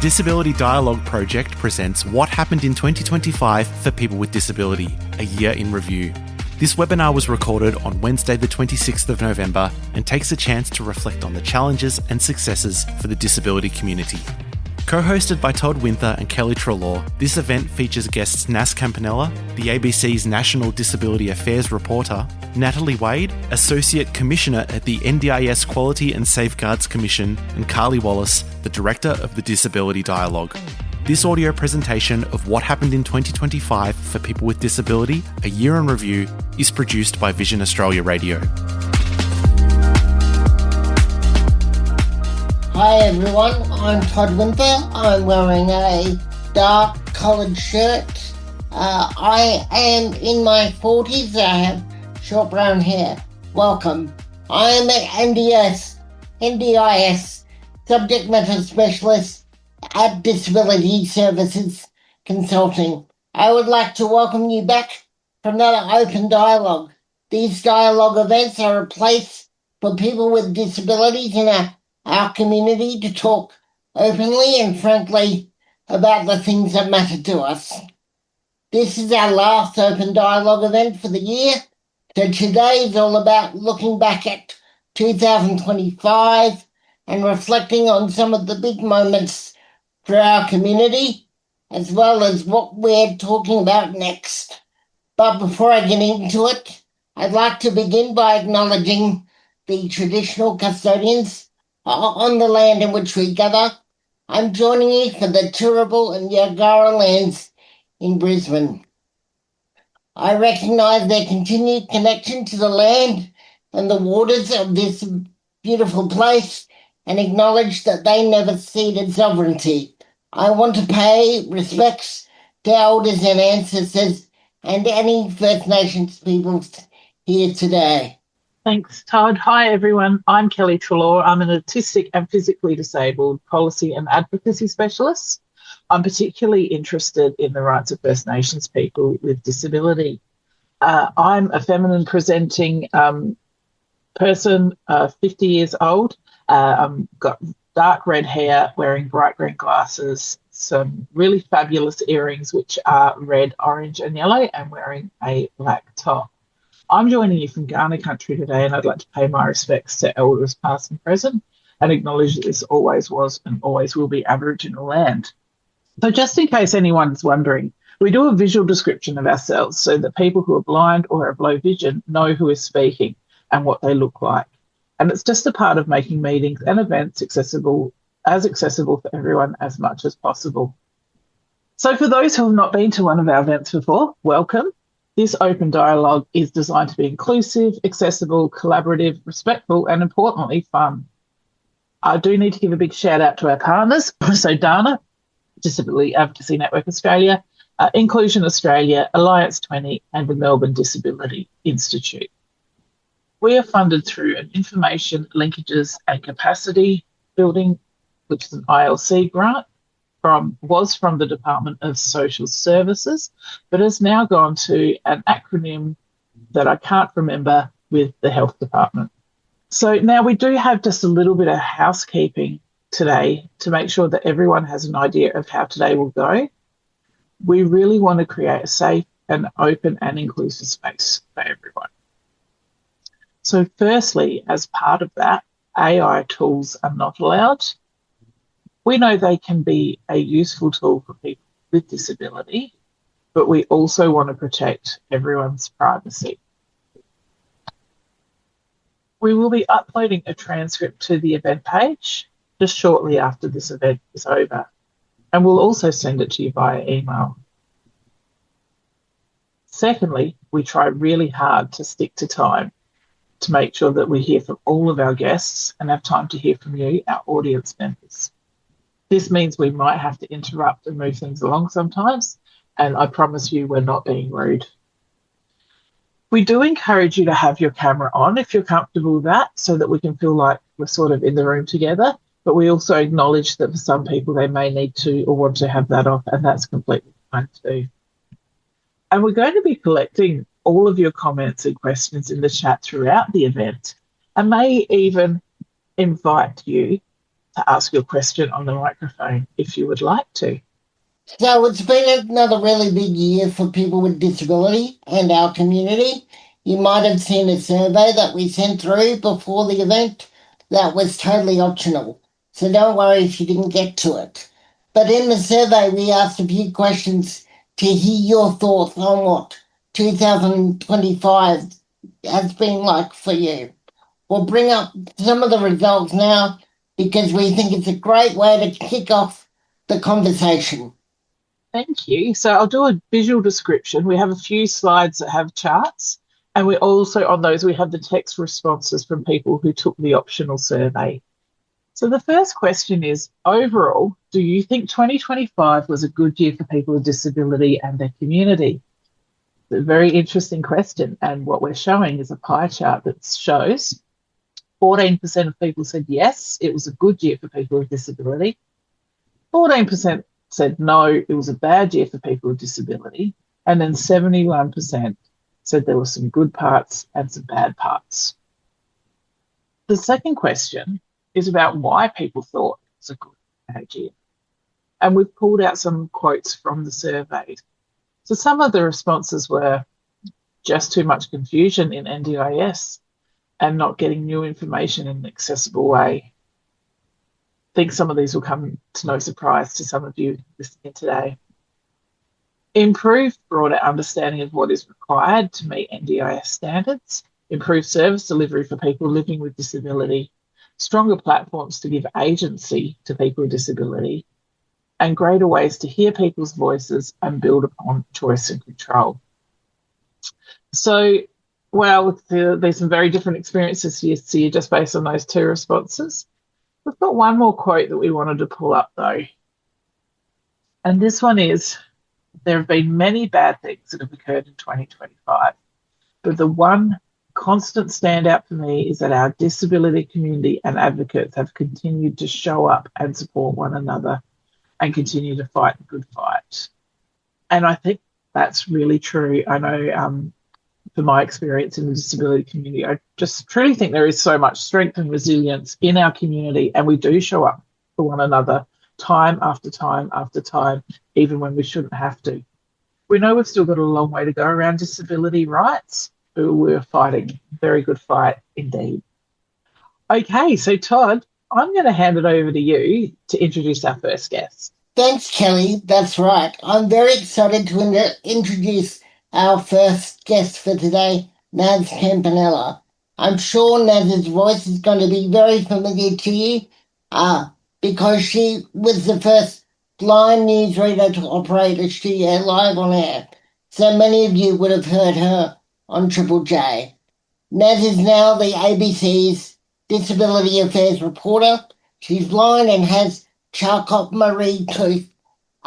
Disability Dialogue Project presents What Happened in 2025 for People with Disability, a year in review. This webinar was recorded on Wednesday the 26th of November and takes a chance to reflect on the challenges and successes for the disability community. Co-hosted by Todd Winther and Kelly Treloar, this event features guests Nas Campanella, the ABC's National Disability Affairs reporter, Natalie Wade, Associate Commissioner at the NDIS Quality and Safeguards Commission, and Carly Wallace, the Director of the Disability Dialogue. This audio presentation of What Happened in 2025 for People with Disability, a year in review, is produced by Vision Australia Radio. Hi everyone, I'm Todd Winther. I'm wearing a dark collared shirt. I am in my 40s. I have short brown hair. Welcome. I am an NDIS subject matter specialist at Disability Services Consulting. I would like to welcome you back for another open dialogue. These dialogue events are a place for people with disabilities in our community to talk openly and frankly about the things that matter to us. This is our last open dialogue event for the year, so today is all about looking back at 2025 and reflecting on some of the big moments for our community, as well as what we're talking about next. But before I get into it, I'd like to begin by acknowledging the traditional custodians on the land in which we gather. I'm joining you for the Turrbal and Yagara lands in Brisbane. I recognise their continued connection to the land and the waters of this beautiful place and acknowledge that they never ceded sovereignty. I want to pay respects to elders and ancestors and any First Nations peoples here today. Thanks, Todd. Hi, everyone. I'm Kelly Treloar. I'm an autistic and physically disabled policy and advocacy specialist. I'm particularly interested in the rights of First Nations people with disability. I'm a feminine presenting person, 50 years old. I've got dark red hair, wearing bright green glasses, some really fabulous earrings, which are red, orange and yellow, and wearing a black top. I'm joining you from Ghana country today, and I'd like to pay my respects to elders past and present and acknowledge that this always was and always will be Aboriginal land. So just in case anyone's wondering, we do a visual description of ourselves so that people who are blind or have low vision know who is speaking and what they look like. And it's just a part of making meetings and events accessible for everyone as much as possible. So for those who have not been to one of our events before, welcome. This open dialogue is designed to be inclusive, accessible, collaborative, respectful, and importantly, fun. I do need to give a big shout out to our partners. So DANA, Disability Advocacy Network Australia, Inclusion Australia, Alliance 20, and the Melbourne Disability Institute. We are funded through an Information Linkages and Capacity Building, which is an ILC grant, was from the Department of Social Services, but has now gone to an acronym that I can't remember with the Health Department. So now we do have just a little bit of housekeeping today to make sure that everyone has an idea of how today will go. We really want to create a safe and open and inclusive space for everyone. So firstly, as part of that, AI tools are not allowed. We know they can be a useful tool for people with disability, but we also want to protect everyone's privacy. We will be uploading a transcript to the event page just shortly after this event is over, and we'll also send it to you via email. Secondly, we try really hard to stick to time to make sure that we hear from all of our guests and have time to hear from you, our audience members. This means we might have to interrupt and move things along sometimes, and I promise you we're not being rude. We do encourage you to have your camera on if you're comfortable with that, so that we can feel like we're sort of in the room together, but we also acknowledge that for some people they may need to or want to have that off, and that's completely fine too. And we're going to be collecting all of your comments and questions in the chat throughout the event, and may even invite you to ask your question on the microphone if you would like to. So it's been another really big year for people with disability and our community. You might have seen a survey that we sent through before the event that was totally optional. So don't worry if you didn't get to it. But in the survey, we asked a few questions to hear your thoughts on what 2025 has been like for you. We'll bring up some of the results now because we think it's a great way to kick off the conversation. Thank you. So I'll do a visual description. We have a few slides that have charts, and we also, on those, we have the text responses from people who took the optional survey. So the first question is, overall, do you think 2025 was a good year for people with disability and their community? It's a very interesting question, and what we're showing is a pie chart that shows 14% of people said yes, it was a good year for people with disability. 14% said no, it was a bad year for people with disability. And then 71% said there were some good parts and some bad parts. The second question is about why people thought it was a good bad year. And we've pulled out some quotes from the survey. So some of the responses were just too much confusion in NDIS and not getting new information in an accessible way. I think some of these will come to no surprise to some of you listening today. Improved broader understanding of what is required to meet NDIS standards, improved service delivery for people living with disability, stronger platforms to give agency to people with disability, and greater ways to hear people's voices and build upon choice and control. So, well, there's some very different experiences here just based on those two responses. We've got one more quote that we wanted to pull up, though. And this one is, there have been many bad things that have occurred in 2025, but the one constant standout for me is that our disability community and advocates have continued to show up and support one another and continue to fight the good fight. And I think that's really true. I know from my experience in the disability community, I just truly think there is so much strength and resilience in our community, and we do show up for one another time after time after time, even when we shouldn't have to. We know we've still got a long way to go around disability rights, but we're fighting a very good fight indeed. Okay, so Todd, I'm going to hand it over to you to introduce our first guest. Thanks, Kelly. That's right. I'm very excited to introduce our first guest for today, Nas Campanella. I'm sure Nas's voice is going to be very familiar to you because she was the first blind newsreader to operate a studio live on air. So many of you would have heard her on Triple J. Nas is now the ABC's Disability Affairs reporter. She's blind and has Charcot-Marie-Tooth,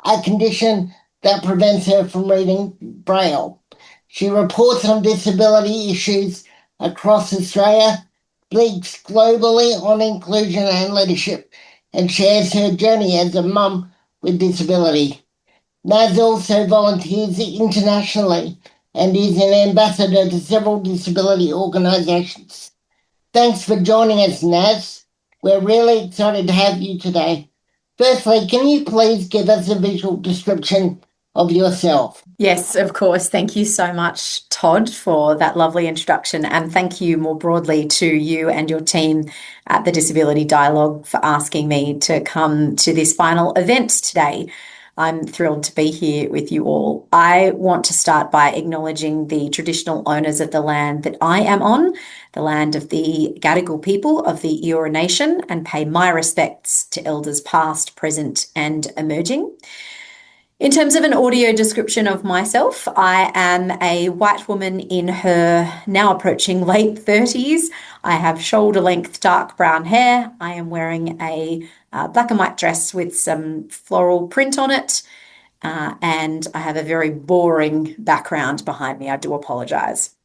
a condition that prevents her from reading Braille. She reports on disability issues across Australia, speaks globally on inclusion and leadership, and shares her journey as a mum with disability. Nas also volunteers internationally and is an ambassador to several disability organisations. Thanks for joining us, Nas. We're really excited to have you today. Firstly, can you please give us a visual description of yourself? Yes, of course. Thank you so much, Todd, for that lovely introduction. And thank you more broadly to you and your team at the Disability Dialogue for asking me to come to this final event today. I'm thrilled to be here with you all. I want to start by acknowledging the traditional owners of the land that I am on, the land of the Gadigal people of the Eora Nation, and pay my respects to elders past, present, and emerging. In terms of an audio description of myself, I am a white woman in her now approaching late 30s. I have shoulder-length dark brown hair. I am wearing a black and white dress with some floral print on it, and I have a very boring background behind me. I do apologise.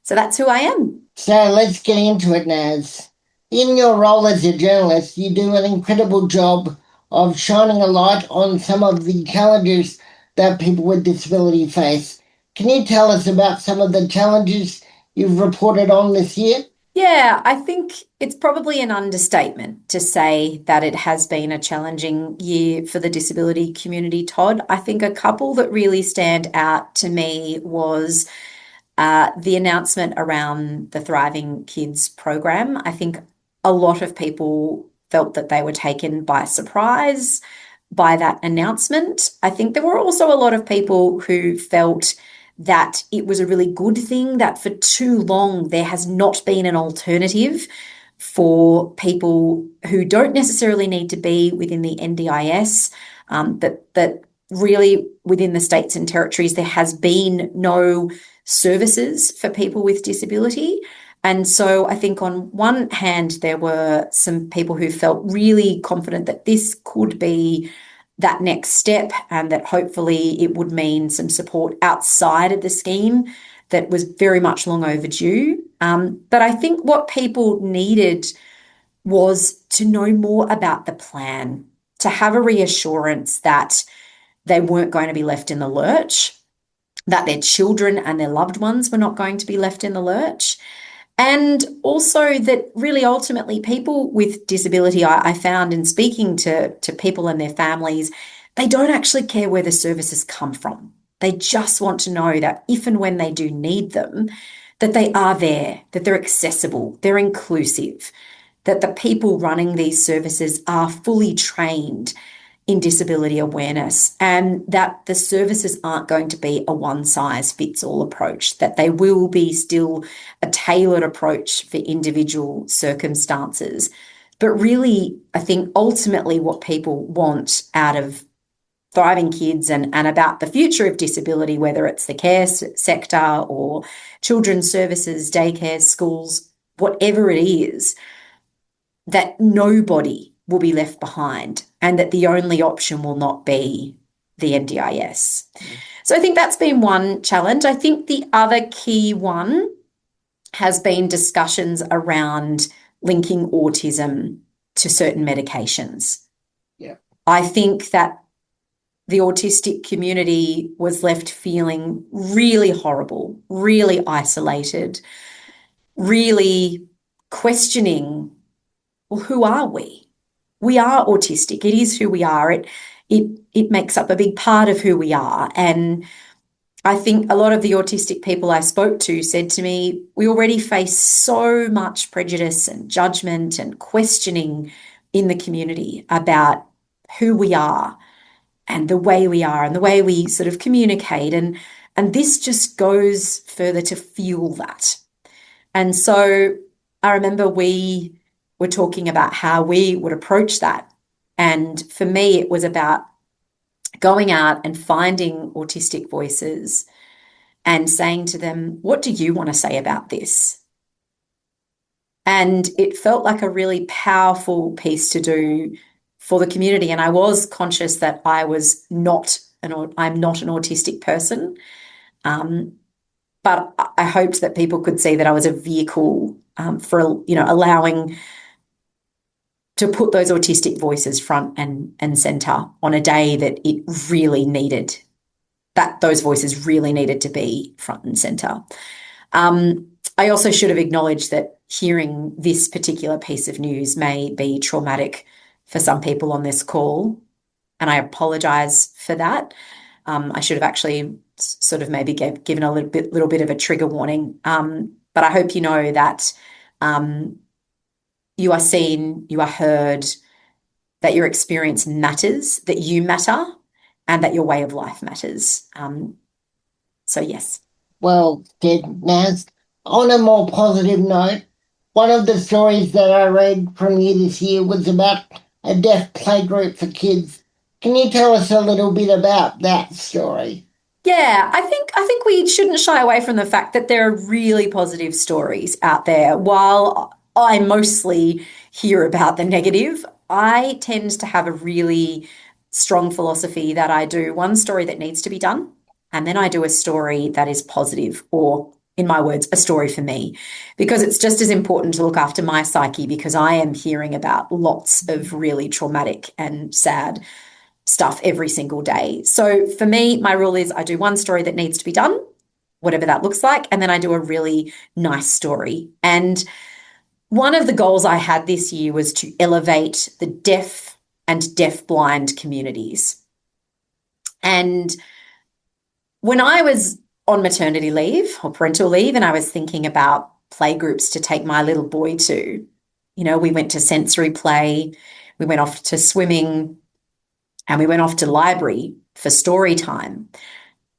So that's who I am. So let's get into it, Nas. In your role as a journalist, you do an incredible job of shining a light on some of the challenges that people with disability face. Can you tell us about some of the challenges you've reported on this year? Yeah, I think it's probably an understatement to say that it has been a challenging year for the disability community, Todd. I think a couple that really stand out to me was the announcement around the Thriving Kids program. I think a lot of people felt that they were taken by surprise by that announcement. I think there were also a lot of people who felt that it was a really good thing that for too long there has not been an alternative for people who don't necessarily need to be within the NDIS, that really within the states and territories there has been no services for people with disability. And so I think on one hand, there were some people who felt really confident that this could be that next step and that hopefully it would mean some support outside of the scheme that was very much long overdue. But I think what people needed was to know more about the plan, to have a reassurance that they weren't going to be left in the lurch, that their children and their loved ones were not going to be left in the lurch. And also that really ultimately people with disability, I found in speaking to people and their families, they don't actually care where the services come from. They just want to know that if and when they do need them, that they are there, that they're accessible, they're inclusive, that the people running these services are fully trained in disability awareness, and that the services aren't going to be a one-size-fits-all approach, that they will be still a tailored approach for individual circumstances. But really, I think ultimately what people want out of Thriving Kids and about the future of disability, whether it's the care sector or children's services, daycare, schools, whatever it is, that nobody will be left behind and that the only option will not be the NDIS. So I think that's been one challenge. I think the other key one has been discussions around linking autism to certain medications. Yeah. I think that the autistic community was left feeling really horrible, really isolated, really questioning, well, who are we? We are autistic. It is who we are. It makes up a big part of who we are. And I think a lot of the autistic people I spoke to said to me, we already face so much prejudice and judgment and questioning in the community about who we are and the way we are and the way we sort of communicate. And this just goes further to fuel that. And so I remember we were talking about how we would approach that. And for me, it was about going out and finding autistic voices and saying to them, what do you want to say about this? And it felt like a really powerful piece to do for the community. And I was conscious that I'm not an autistic person. But I hoped that people could see that I was a vehicle for, allowing to put those autistic voices front and center on a day that it really needed, that those voices really needed to be front and center. I also should have acknowledged that hearing this particular piece of news may be traumatic for some people on this call, and I apologize for that. I should have actually sort of maybe given a little bit of a trigger warning. But I hope you know that you are seen, you are heard, that your experience matters, that you matter, and that your way of life matters. So yes. Well said, Naz. On a more positive note, one of the stories that I read from you this year was about a deaf playgroup for kids. Can you tell us a little bit about that story? Yeah, I think we shouldn't shy away from the fact that there are really positive stories out there. While I mostly hear about the negative, I tend to have a really strong philosophy that I do one story that needs to be done, and then I do a story that is positive, or in my words, a story for me, because it's just as important to look after my psyche, because I am hearing about lots of really traumatic and sad stuff every single day. So for me, my rule is I do one story that needs to be done, whatever that looks like, and then I do a really nice story. And one of the goals I had this year was to elevate the deaf and deafblind communities. And when I was on maternity leave or parental leave, and I was thinking about playgroups to take my little boy to, we went to sensory play, we went off to swimming, and we went off to library for story time.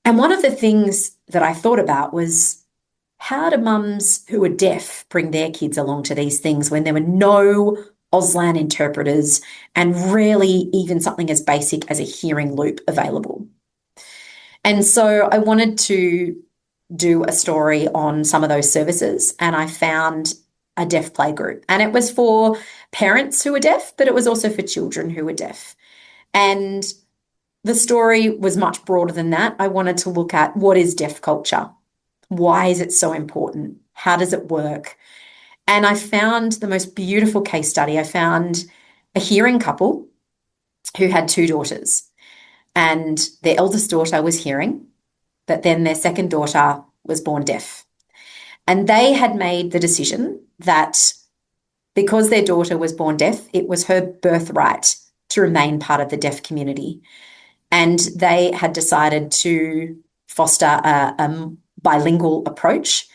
And one of the things that I thought about was, how do mums who are deaf bring their kids along to these things when there were no Auslan interpreters and rarely even something as basic as a hearing loop available? And so I wanted to do a story on some of those services, and I found a deaf playgroup. And it was for parents who were deaf, but it was also for children who were deaf. And the story was much broader than that. I wanted to look at, what is deaf culture? Why is it so important? How does it work? And I found the most beautiful case study. I found a hearing couple who had 2 daughters, and their eldest daughter was hearing, but then their second daughter was born deaf. And they had made the decision that because their daughter was born deaf, it was her birthright to remain part of the deaf community. And they had decided to foster a bilingual approach,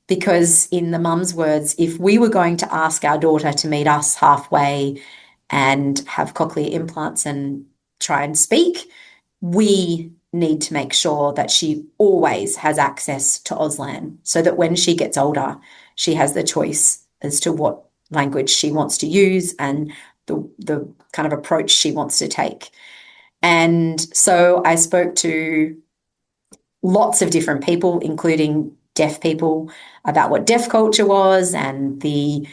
because in the mum's words, if we were going to ask our daughter to meet us halfway and have cochlear implants and try and speak, we need to make sure that she always has access to Auslan, so that when she gets older, she has the choice as to what language she wants to use and the kind of approach she wants to take. And so I spoke to lots of different people, including deaf people, about what deaf culture was and the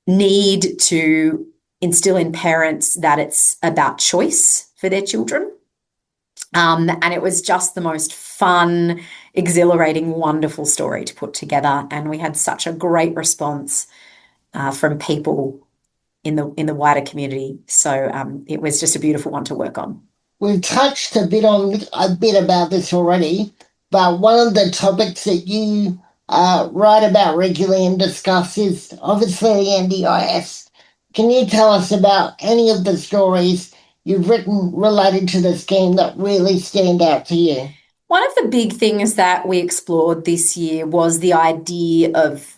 need to instill in parents that it's about choice for their children. And it was just the most fun, exhilarating, wonderful story to put together. And we had such a great response from people in the wider community. So it was just a beautiful one to work on. We've touched a bit about this already, but one of the topics that you write about regularly and discuss is obviously the NDIS. Can you tell us about any of the stories you've written related to the scheme that really stand out to you? One of the big things that we explored this year was the idea of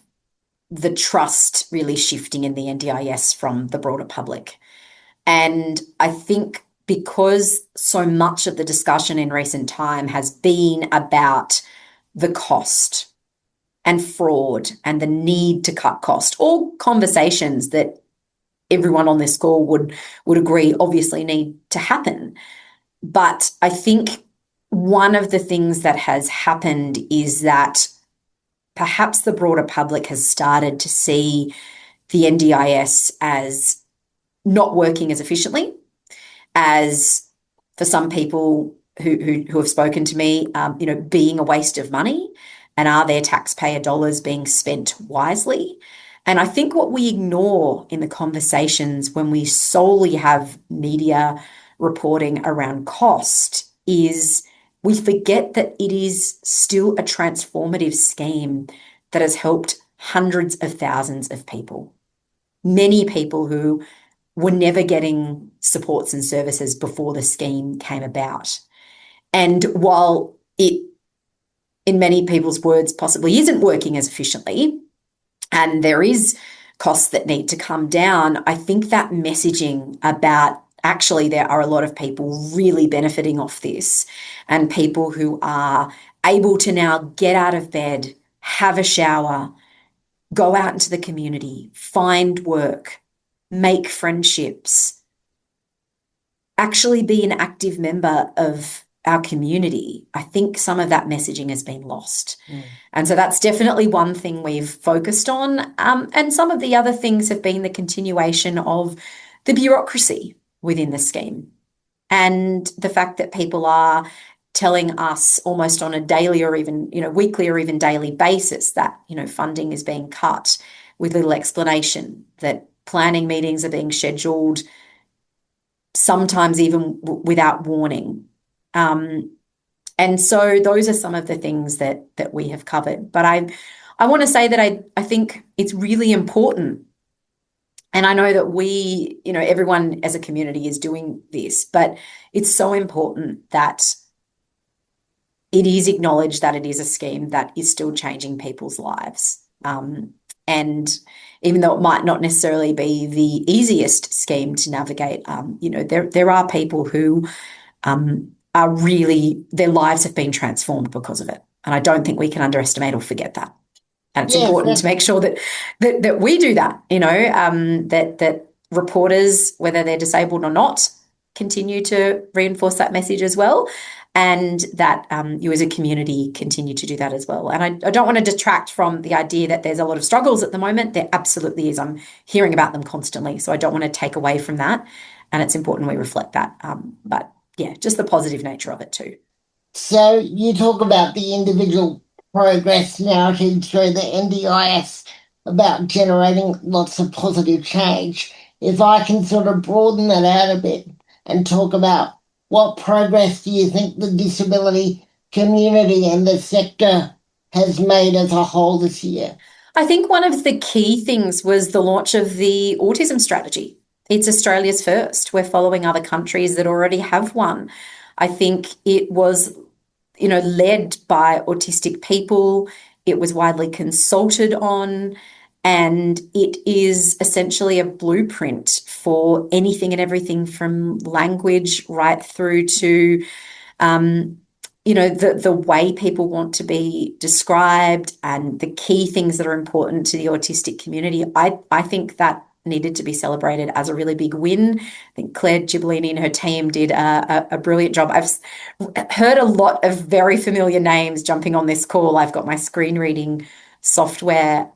the trust really shifting in the NDIS from the broader public. And I think because so much of the discussion in recent time has been about the cost and fraud and the need to cut cost, all conversations that everyone on this call would agree obviously need to happen. But I think one of the things that has happened is that perhaps the broader public has started to see the NDIS as not working as efficiently, as for some people who have spoken to me, being a waste of money, and are their taxpayer dollars being spent wisely? And I think what we ignore in the conversations when we solely have media reporting around cost is we forget that it is still a transformative scheme that has helped hundreds of thousands of people, many people who were never getting supports and services before the scheme came about. And while it, in many people's words, possibly isn't working as efficiently, and there is costs that need to come down, I think that messaging about actually there are a lot of people really benefiting off this, and people who are able to now get out of bed, have a shower, go out into the community, find work, make friendships, actually be an active member of our community. I think some of that messaging has been lost. And so that's definitely one thing we've focused on. And some of the other things have been the continuation of the bureaucracy within the scheme, and the fact that people are telling us almost on a daily or even, weekly or even daily basis that, funding is being cut with little explanation, that planning meetings are being scheduled sometimes even without warning. And so those are some of the things that we have covered. But I want to say that I think it's really important. And I know that we, everyone as a community is doing this, but it's so important that it is acknowledged that it is a scheme that is still changing people's lives. And even though it might not necessarily be the easiest scheme to navigate, there are people who are really, their lives have been transformed because of it. And I don't think we can underestimate or forget that. And it's important to make sure that we do that, that reporters, whether they're disabled or not, continue to reinforce that message as well, and that you as a community continue to do that as well. And I don't want to detract from the idea that there's a lot of struggles at the moment. There absolutely is. I'm hearing about them constantly, so I don't want to take away from that. And it's important we reflect that. But yeah, just the positive nature of it too. So you talk about the individual progress narrative through the NDIS about generating lots of positive change. If I can sort of broaden that out a bit and talk about what progress do you think the disability community and the sector has made as a whole this year? I think one of the key things was the launch of the autism strategy. It's Australia's first. We're following other countries that already have one. I think it was led by autistic people. It was widely consulted on, and it is essentially a blueprint for anything and everything from language right through to, the way people want to be described and the key things that are important to the autistic community. I think that needed to be celebrated as a really big win. I think Claire Gibolini and her team did a brilliant job. I've heard a lot of very familiar names jumping on this call. I've got my screen reading software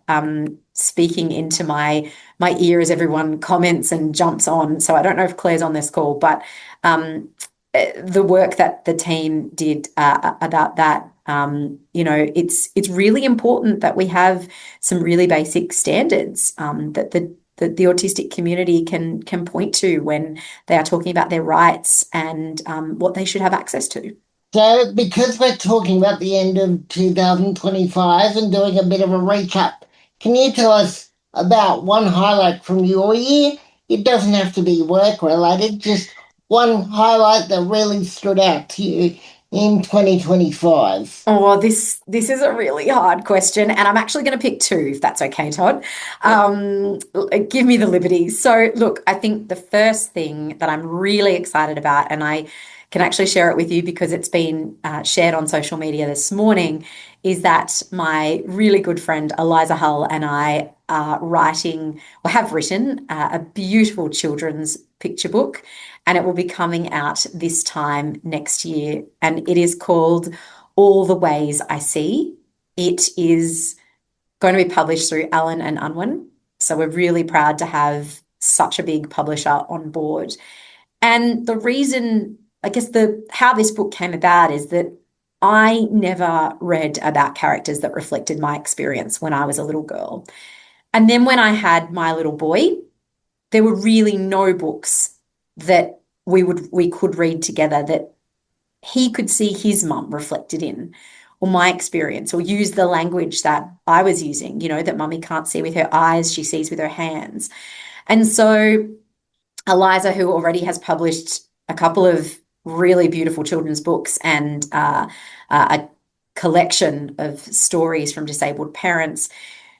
speaking into my ear as everyone comments and jumps on. So I don't know if Claire's on this call, but the work that the team did about that, it's really important that we have some really basic standards that the autistic community can point to when they are talking about their rights and what they should have access to. So because we're talking about the end of 2025 and doing a bit of a recap, can you tell us about one highlight from your year? It doesn't have to be work-related, just one highlight that really stood out to you in 2025? Oh, this is a really hard question, and I'm actually going to pick two, if that's okay, Todd. Give me the liberty. So, look, I think the first thing that I'm really excited about, and I can actually share it with you because it's been shared on social media this morning, is that my really good friend Eliza Hull and I are have written a beautiful children's picture book, and it will be coming out this time next year. And it is called All the Ways I See. It is going to be published through Allen and Unwin. So we're really proud to have such a big publisher on board. And the reason, I guess, how this book came about is that I never read about characters that reflected my experience when I was a little girl. And then when I had my little boy, there were really no books that we could read together that he could see his mum reflected in, or my experience, or use the language that I was using, that mummy can't see with her eyes, she sees with her hands. And so Eliza, who already has published a couple of really beautiful children's books and a collection of stories from disabled parents,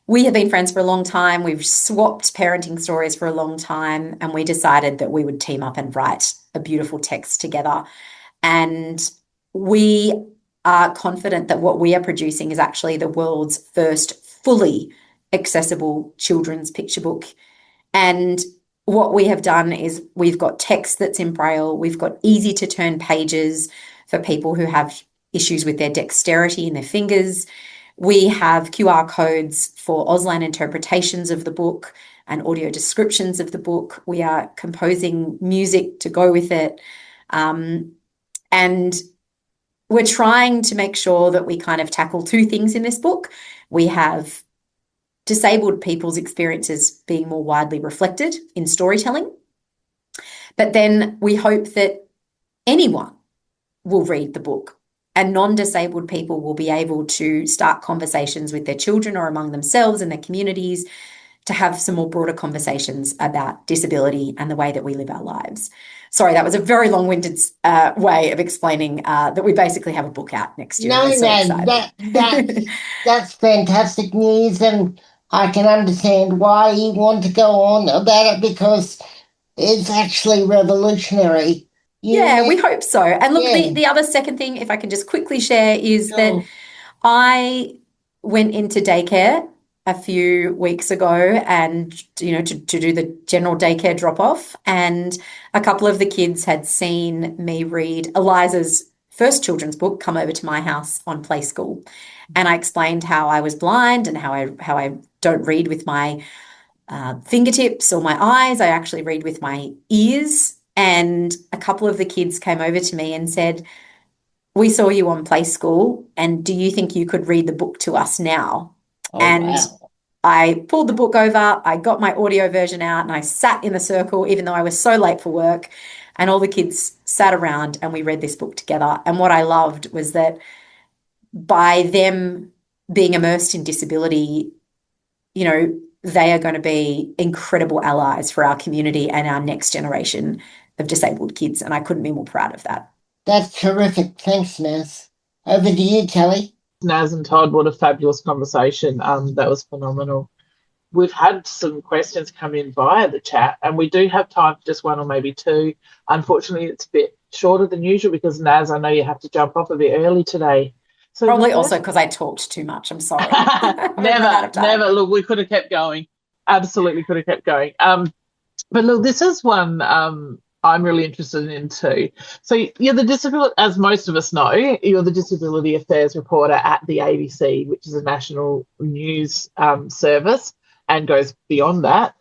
we have been friends for a long time. We've swapped parenting stories for a long time, and we decided that we would team up and write a beautiful text together. And we are confident that what we are producing is actually the world's first fully accessible children's picture book. And what we have done is we've got text that's in Braille, we've got easy to turn pages for people who have issues with their dexterity in their fingers. We have QR codes for Auslan interpretations of the book and audio descriptions of the book. We are composing music to go with it. And we're trying to make sure that we kind of tackle two things in this book. We have disabled people's experiences being more widely reflected in storytelling. But then we hope that anyone will read the book and non-disabled people will be able to start conversations with their children or among themselves and their communities to have some more broader conversations about disability and the way that we live our lives. Sorry, that was a very long-winded way of explaining that we basically have a book out next year. No, We're so excited. that's fantastic news, and I can understand why you want to go on about it, because it's actually revolutionary. Yeah, we hope so. And look, Yeah. the other second thing, if I can just quickly share, is that Sure. I went into daycare a few weeks ago and, to do the general daycare drop off. And a couple of the kids had seen me read Eliza's first children's book, Come Over to My House, on Play School. And I explained how I was blind and how I don't read with my fingertips or my eyes. I actually read with my ears. And a couple of the kids came over to me and said, "We saw you on Play School, and do you think you could read the book to us now?" Oh, And wow. I pulled the book over, I got my audio version out, and I sat in the circle, even though I was so late for work. And all the kids sat around and we read this book together. And what I loved was that by them being immersed in disability, they are going to be incredible allies for our community and our next generation of disabled kids. And I couldn't be more proud of that. That's terrific. Thanks, Nas. Over to you, Kelly. Naz and Todd, what a fabulous conversation. That was phenomenal. We've had some questions come in via the chat, and we do have time for just one or maybe two. Unfortunately, it's a bit shorter than usual because, Naz, I know you have to jump off a bit early today. So probably also because I talked too much. I'm sorry. Never. Look, we could have kept going. Absolutely could have kept going. But look, this is one I'm really interested in too. So you're the disability, as most of us know, you're the disability affairs reporter at the ABC, which is a national news service and goes beyond that.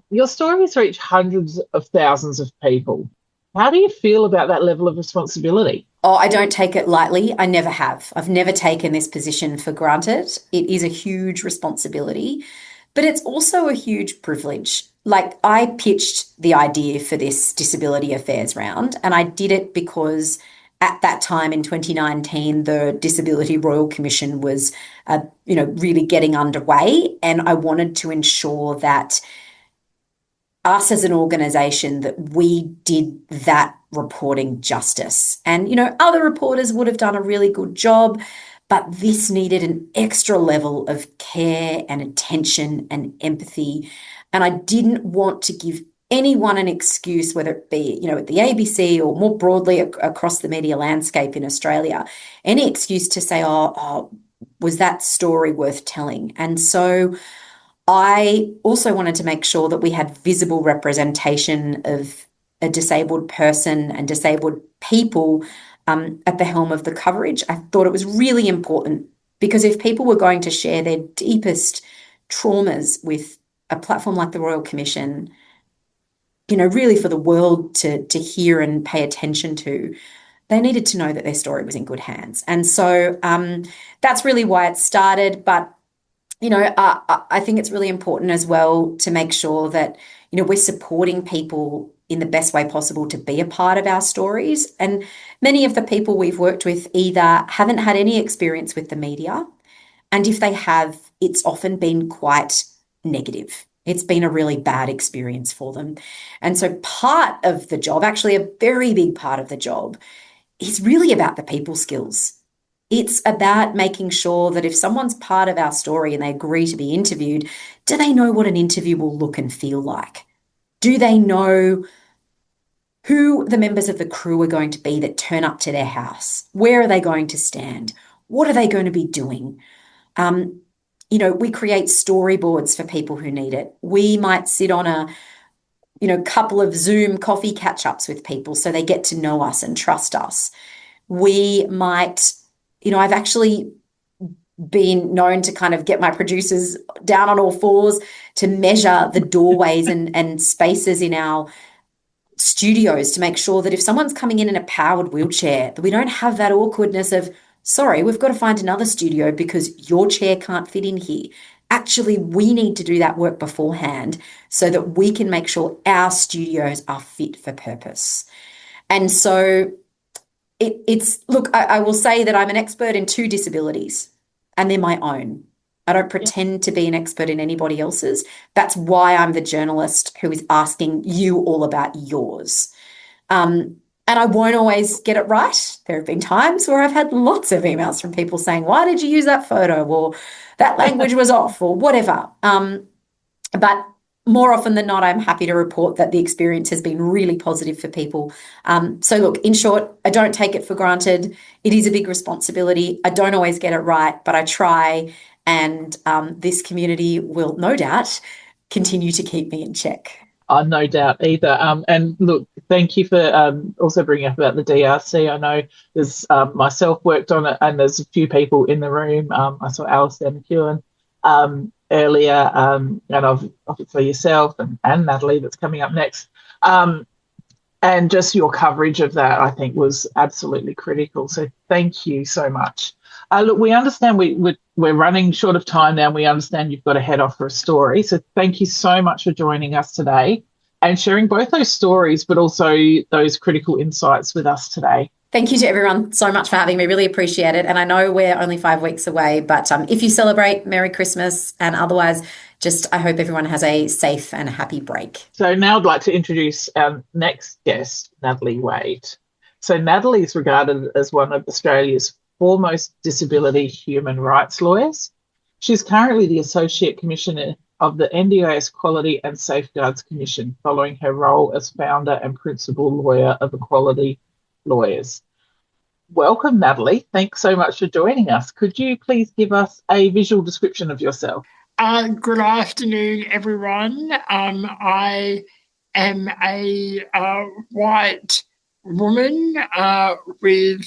Your stories reach hundreds of thousands of people. How do you feel about that level of responsibility? Oh, I don't take it lightly. I never have. I've never taken this position for granted. It is a huge responsibility, but it's also a huge privilege. Like, I pitched the idea for this disability affairs round, and I did it because at that time in 2019, the Disability Royal Commission was, really getting underway, and I wanted to ensure that us as an organisation, that we did that reporting justice. And, other reporters would have done a really good job, but this needed an extra level of care and attention and empathy. And I didn't want to give anyone an excuse, whether it be, at the ABC or more broadly across the media landscape in Australia, any excuse to say, oh, was that story worth telling? And so I also wanted to make sure that we had visible representation of a disabled person and disabled people at the helm of the coverage. I thought it was really important because if people were going to share their deepest traumas with a platform like the Royal Commission, really for the world to hear and pay attention to, they needed to know that their story was in good hands. And so that's really why it started. But I think it's really important as well to make sure that, we're supporting people in the best way possible to be a part of our stories. And many of the people we've worked with either haven't had any experience with the media, and if they have, it's often been quite negative. It's been a really bad experience for them. And so part of the job, actually a very big part of the job, is really about the people skills. It's about making sure that if someone's part of our story and they agree to be interviewed, do they know what an interview will look and feel like? Do they know who the members of the crew are going to be that turn up to their house? Where are they going to stand? What are they going to be doing? We create storyboards for people who need it. We might sit on a couple of Zoom coffee catch-ups with people so they get to know us and trust us. We might, I've actually been known to kind of get my producers down on all fours to measure the doorways and spaces in our studios to make sure that if someone's coming in a powered wheelchair, that we don't have that awkwardness of, sorry, we've got to find another studio because your chair can't fit in here. Actually, we need to do that work beforehand so that we can make sure our studios are fit for purpose. And so look, I will say that I'm an expert in 2 disabilities, and they're my own. I don't pretend to be an expert in anybody else's. That's why I'm the journalist who is asking you all about yours. And I won't always get it right. There have been times where I've had lots of emails from people saying, why did you use that photo? Or that language was off, or whatever. But more often than not, I'm happy to report that the experience has been really positive for people. So look, in short, I don't take it for granted. It is a big responsibility. I don't always get it right, but I try. And this community will no doubt continue to keep me in check. No doubt either. And look, thank you for also bringing up about the DRC. I know there's myself worked on it, and there's a few people in the room. I saw Alistair McEwen earlier, and obviously yourself and Natalie that's coming up next. And just your coverage of that, I think, was absolutely critical. So thank you so much. Look, we understand we're running short of time now, and we understand you've got to head off for a story. So thank you so much for joining us today and sharing both those stories, but also those critical insights with us today. Thank you to everyone so much for having me. Really appreciate it. And I know we're only 5 weeks away, but if you celebrate, Merry Christmas, and otherwise, I hope everyone has a safe and happy break. So now I'd like to introduce our next guest, Natalie Wade. So Natalie is regarded as one of Australia's foremost disability human rights lawyers. She's currently the Associate Commissioner of the NDIS Quality and Safeguards Commission, following her role as founder and principal lawyer of Equality Lawyers. Welcome, Natalie. Thanks so much for joining us. Could you please give us a visual description of yourself? Good afternoon, everyone. I am a white woman with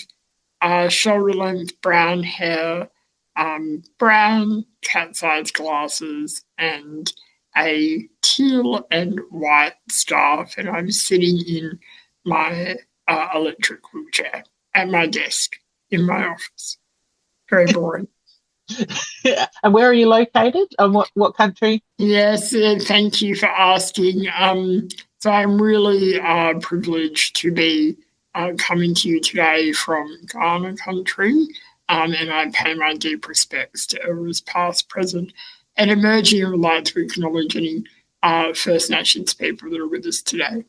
shoulder-length brown hair, brown cat-sized glasses, and a teal and white scarf, and I'm sitting in my electric wheelchair at my desk in my office. Very boring. And where are you located? And what country? Yes, thank you for asking. So I'm really privileged to be coming to you today from Ghana country, and I pay my deep respects to elders past, present, and emerging, and would like to acknowledge any First Nations people that are with us today.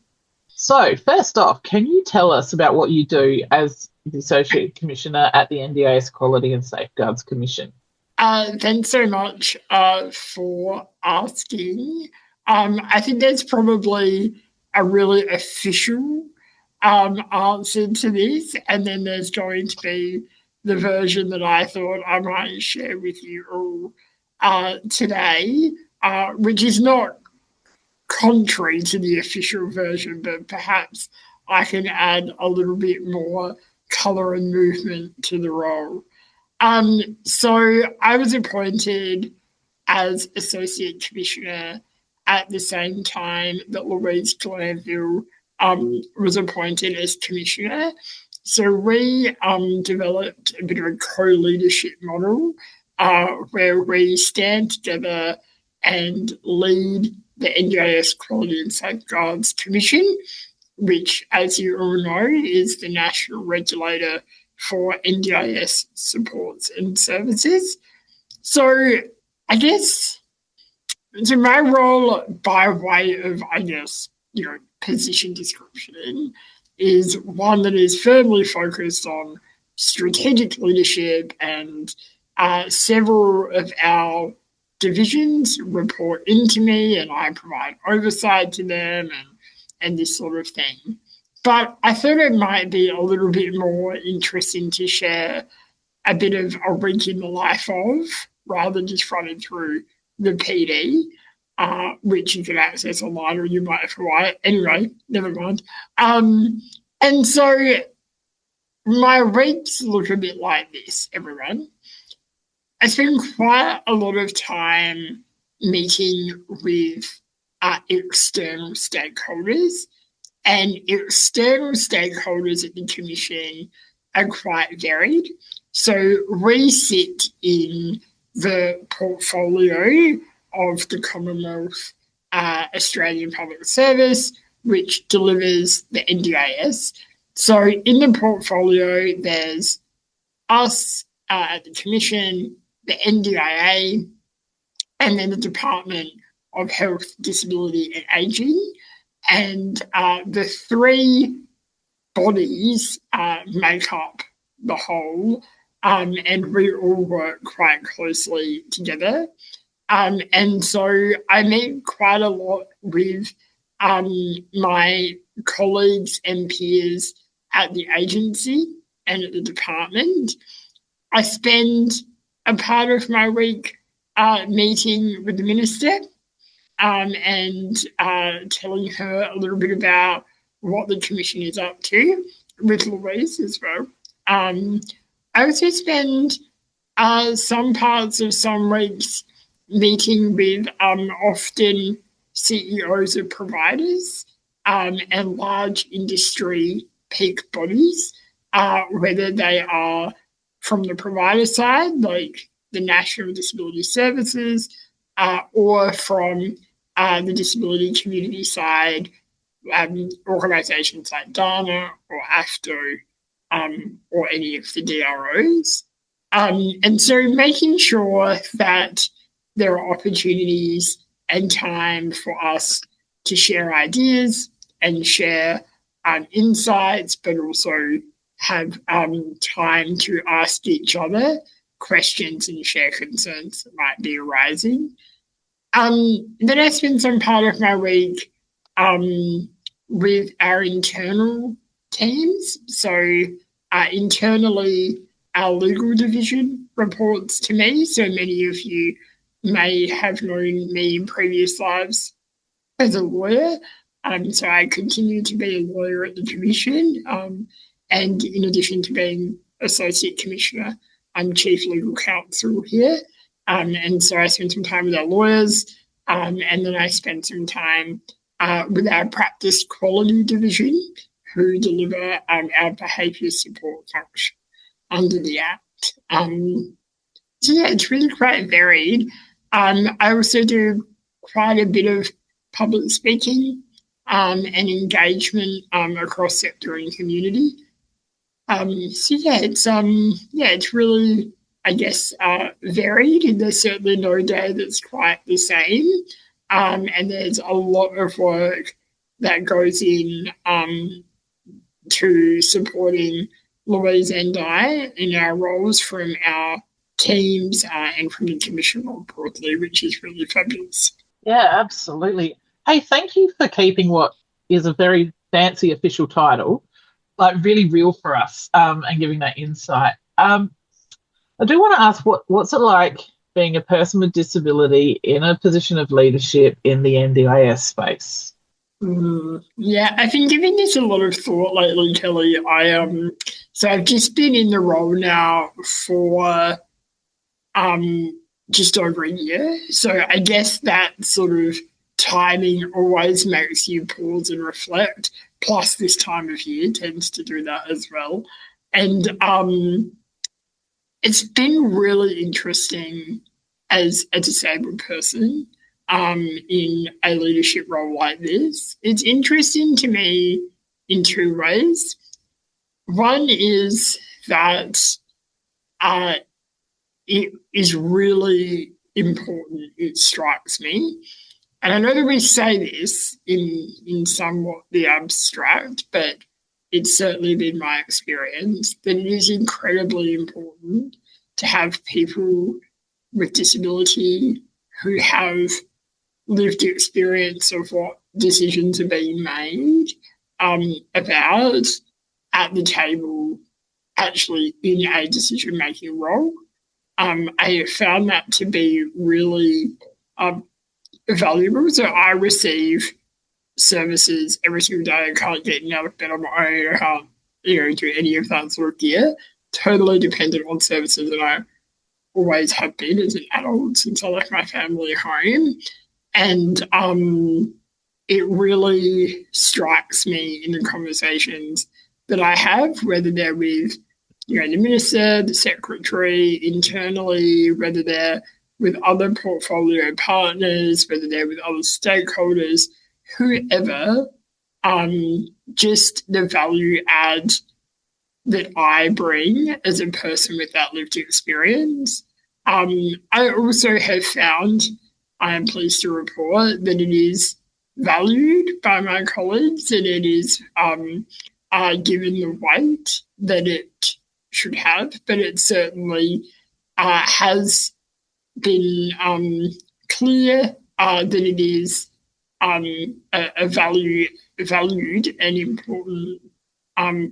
So first off, can you tell us about what you do as the Associate Commissioner at the NDIS Quality and Safeguards Commission? Thanks so much for asking. I think there's probably a really official answer to this, and then there's going to be the version that I thought I might share with you all today, which is not contrary to the official version, but perhaps I can add a little bit more colour and movement to the role. So I was appointed as Associate Commissioner at the same time that Louise Glanville was appointed as Commissioner. So we developed a bit of a co-leadership model where we stand together and lead the NDIS Quality and Safeguards Commission, which, as you all know, is the national regulator for NDIS supports and services. So I guess, so my role by way of, position description is one that is firmly focused on strategic leadership, and several of our divisions report into me and I provide oversight to them and this sort of thing. But I thought it might be a little bit more interesting to share a bit of a week in the life of, rather than just running through the PD, which you can access online, or you might have to write. Anyway, never mind. And so my weeks look a bit like this, everyone. I spend quite a lot of time meeting with external stakeholders, and external stakeholders at the Commission are quite varied. So we sit in the portfolio of the Commonwealth Australian Public Service, which delivers the NDIS. So in the portfolio, there's us at the Commission, the NDIA, and then the Department of Health, Disability and Ageing. And the three bodies make up the whole, and we all work quite closely together. And so I meet quite a lot with my colleagues and peers at the agency and at the department. I spend a part of my week meeting with the minister and telling her a little bit about what the Commission is up to, with Louise as well. I also spend some parts of some weeks meeting with often CEOs of providers and large industry peak bodies, whether they are from the provider side, like the National Disability Services, or from the disability community side, organisations like DANA or AFTO, or any of the DROs. And so making sure that there are opportunities and time for us to share ideas and share insights, but also have time to ask each other questions and share concerns that might be arising. Then I spend some part of my week with our internal teams. So internally, our legal division reports to me. So many of you may have known me in previous lives as a lawyer. So I continue to be a lawyer at the Commission. And in addition to being Associate Commissioner, I'm Chief Legal Counsel here. And so I spend some time with our lawyers, and then I spend some time with our practice quality division, who deliver our behaviour support function under the Act. So yeah, it's really quite varied. I also do quite a bit of public speaking and engagement across sector and community. So yeah, it's really, I guess, varied, and there's certainly no day that's quite the same. And there's a lot of work that goes in to supporting Louise and I in our roles from our teams and from the Commission more broadly, which is really fabulous. Yeah, absolutely. Hey, thank you for keeping what is a very fancy official title like really real for us, and giving that insight. I do want to ask, what's it like being a person with disability in a position of leadership in the NDIS space? Yeah, I've been giving this a lot of thought lately, Kelly. So I've just been in the role now for just over a year. So I guess that sort of timing always makes you pause and reflect. Plus, this time of year tends to do that as well. And it's been really interesting as a disabled person in a leadership role like this. It's interesting to me in two ways. One is that it is really important, it strikes me. And I know that we say this in somewhat the abstract, but it's certainly been my experience that it is incredibly important to have people with disability who have lived experience of what decisions are being made about at the table, actually in a decision-making role. I have found that to be really valuable. So I receive services every single day. I can't get out of bed on my own. I can't, do any of that sort of gear. Totally dependent on services, and I always have been as an adult since I left my family home. And it really strikes me in the conversations that I have, whether they're with, the minister, the secretary, internally, whether they're with other portfolio partners, whether they're with other stakeholders, whoever, just the value add that I bring as a person with that lived experience. I also have found, I am pleased to report, that it is valued by my colleagues and it is given the weight that it should have, but it certainly has been clear that it is a valued and important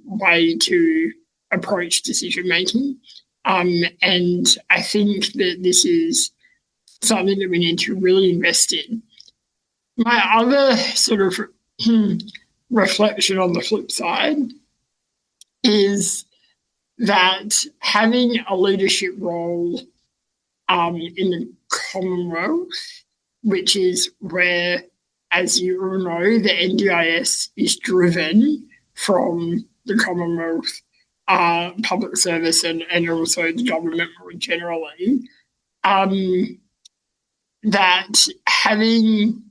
way to approach decision making. And I think that this is something that we need to really invest in. My other sort of reflection on the flip side is that having a leadership role in the Commonwealth, which is where, as you all know, the NDIS is driven from the Commonwealth public service and also the government more generally, that having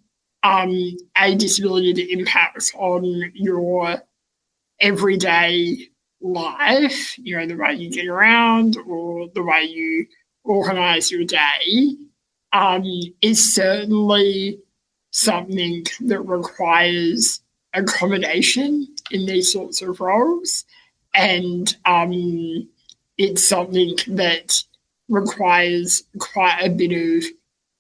a disability that impacts on your everyday life, the way you get around or the way you organise your day, is certainly something that requires accommodation in these sorts of roles. And it's something that requires quite a bit of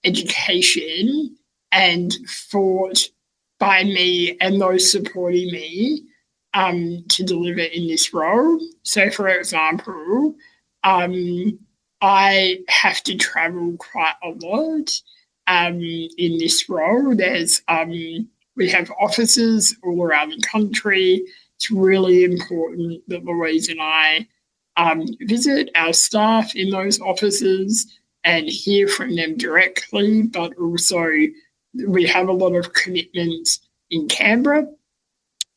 education and thought by me and those supporting me to deliver in this role. So, for example, I have to travel quite a lot in this role. We have offices all around the country. It's really important that Louise and I visit our staff in those offices and hear from them directly, but also we have a lot of commitments in Canberra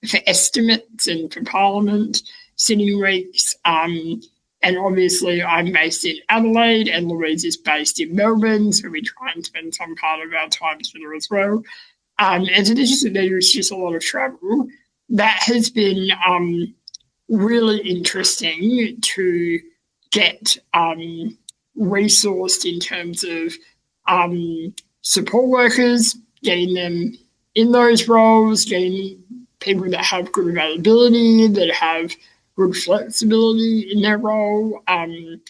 for estimates and for Parliament sitting weeks. And obviously I'm based in Adelaide and Louise is based in Melbourne, so we try and spend some part of our time together as well. And so there's just a lot of travel. That has been really interesting to get resourced in terms of support workers, getting them in those roles, getting people that have good availability, that have good flexibility in their role, and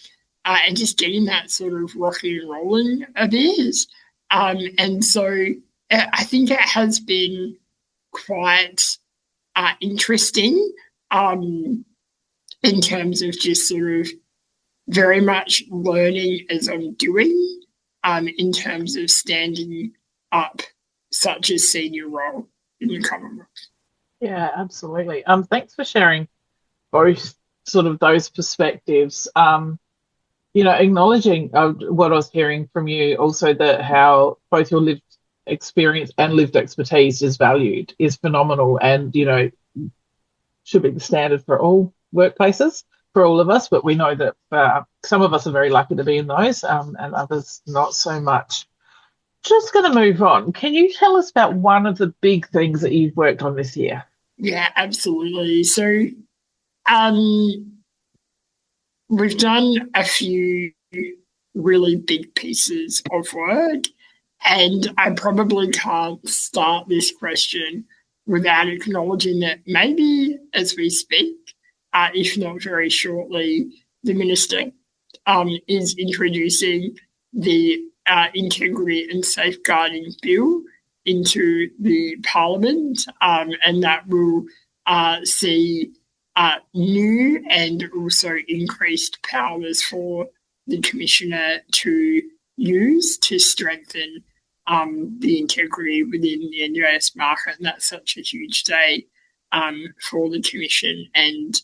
just getting that sort of rocking and rolling a bit. And so I think it has been quite interesting in terms of just sort of very much learning as I'm doing in terms of standing up such a senior role in the Commonwealth. Yeah, absolutely. Thanks for sharing both sort of those perspectives. Acknowledging what I was hearing from you, also that how both your lived experience and lived expertise is valued is phenomenal, and should be the standard for all workplaces for all of us. But we know that some of us are very lucky to be in those, and others not so much. Just going to move on. Can you tell us about one of the big things that you've worked on this year? Yeah, absolutely. So we've done a few really big pieces of work, and I probably can't start this question without acknowledging that maybe as we speak, if not very shortly, the Minister is introducing the Integrity and Safeguarding Bill into the Parliament, and that will see new and also increased powers for the Commissioner to use to strengthen the integrity within the NDIS market. And that's such a huge day for the Commission and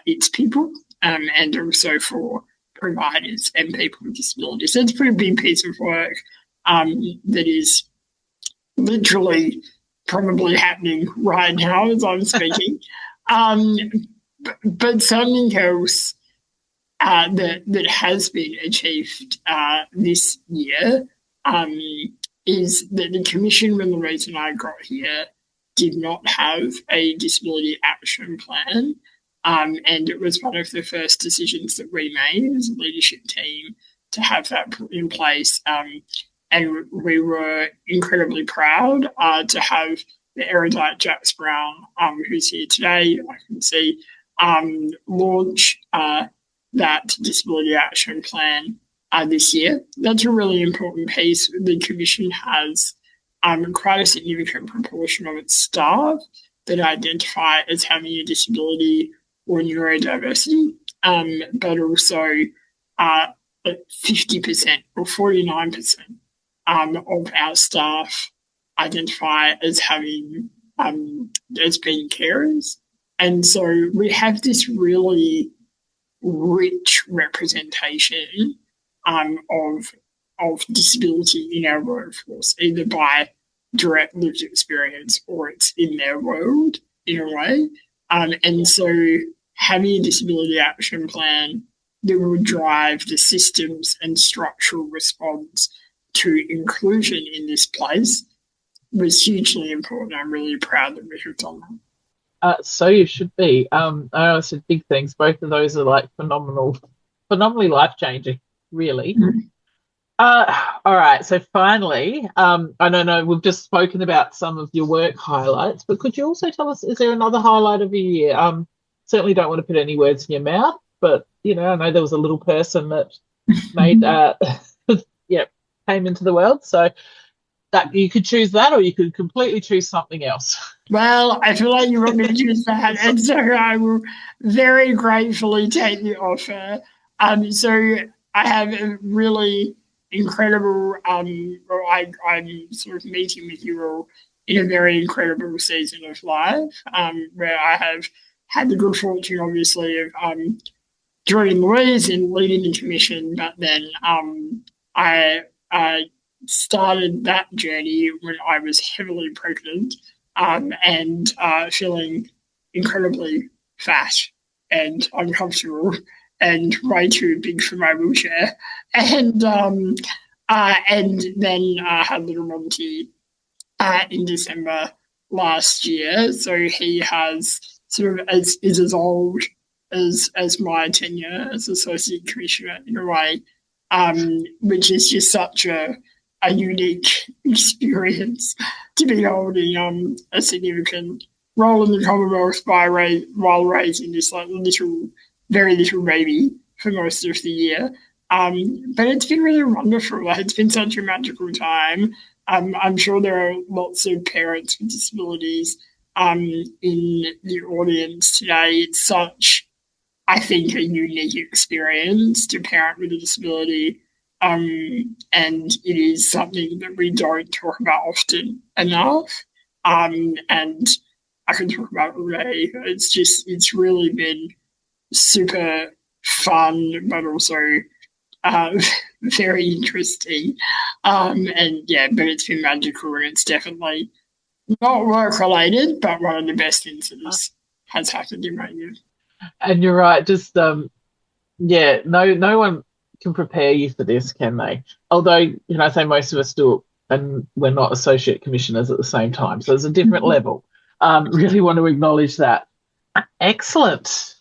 its people, and also for providers and people with disabilities. So it's a pretty big piece of work that is literally probably happening right now as I'm speaking. But something else that has been achieved this year is that the Commission, when Louise and I got here, did not have a disability action plan. And it was one of the first decisions that we made as a leadership team to have that put in place. And we were incredibly proud to have the erudite Jax Brown, who's here today, I can see, launch that disability action plan this year. That's a really important piece. The Commission has quite a significant proportion of its staff that identify as having a disability or neurodiversity, but also 50% or 49% of our staff identify as having as being carers. And so we have this really rich representation of disability in our workforce, either by direct lived experience or it's in their world in a way. And so having a disability action plan that will drive the systems and structural response to inclusion in this place was hugely important. I'm really proud that we have done that. So you should be. I said big things. Both of those are like phenomenally life-changing, really. Mm-hmm. All right. So finally, I don't know, we've just spoken about some of your work highlights, but could you also tell us, is there another highlight of your year? Certainly don't want to put any words in your mouth, but, I know there was a little person that made, came into the world. So that you could choose that, or you could completely choose something else. Well, I feel like you want me to choose that, and so I will very gratefully take the offer. So I have a really incredible, I'm sort of meeting with you all in a very incredible season of life, where I have had the good fortune, obviously, of joining Louise and leading the commission, but then I started that journey when I was heavily pregnant and feeling incredibly fat and uncomfortable and way too big for my wheelchair. And then had little Monty in December last year. So he has sort of is as old as my tenure as Associate Commissioner in a way, which is just such a unique experience to be holding a significant role in the Commonwealth while raising this like very little baby for most of the year. But it's been really wonderful. It's been such a magical time. I'm sure there are lots of parents with disabilities in the audience today. It's such, I think, a unique experience to parent with a disability. And it is something that we don't talk about often enough. And I can talk about it all day. It's really been super fun, but also very interesting. But it's been magical, and it's definitely not work related, but one of the best things that has happened in my year. And you're right, just no one can prepare you for this, can they? Although, I say most of us do it, and we're not associate commissioners at the same time, so there's a different level. Really want to acknowledge that. Excellent.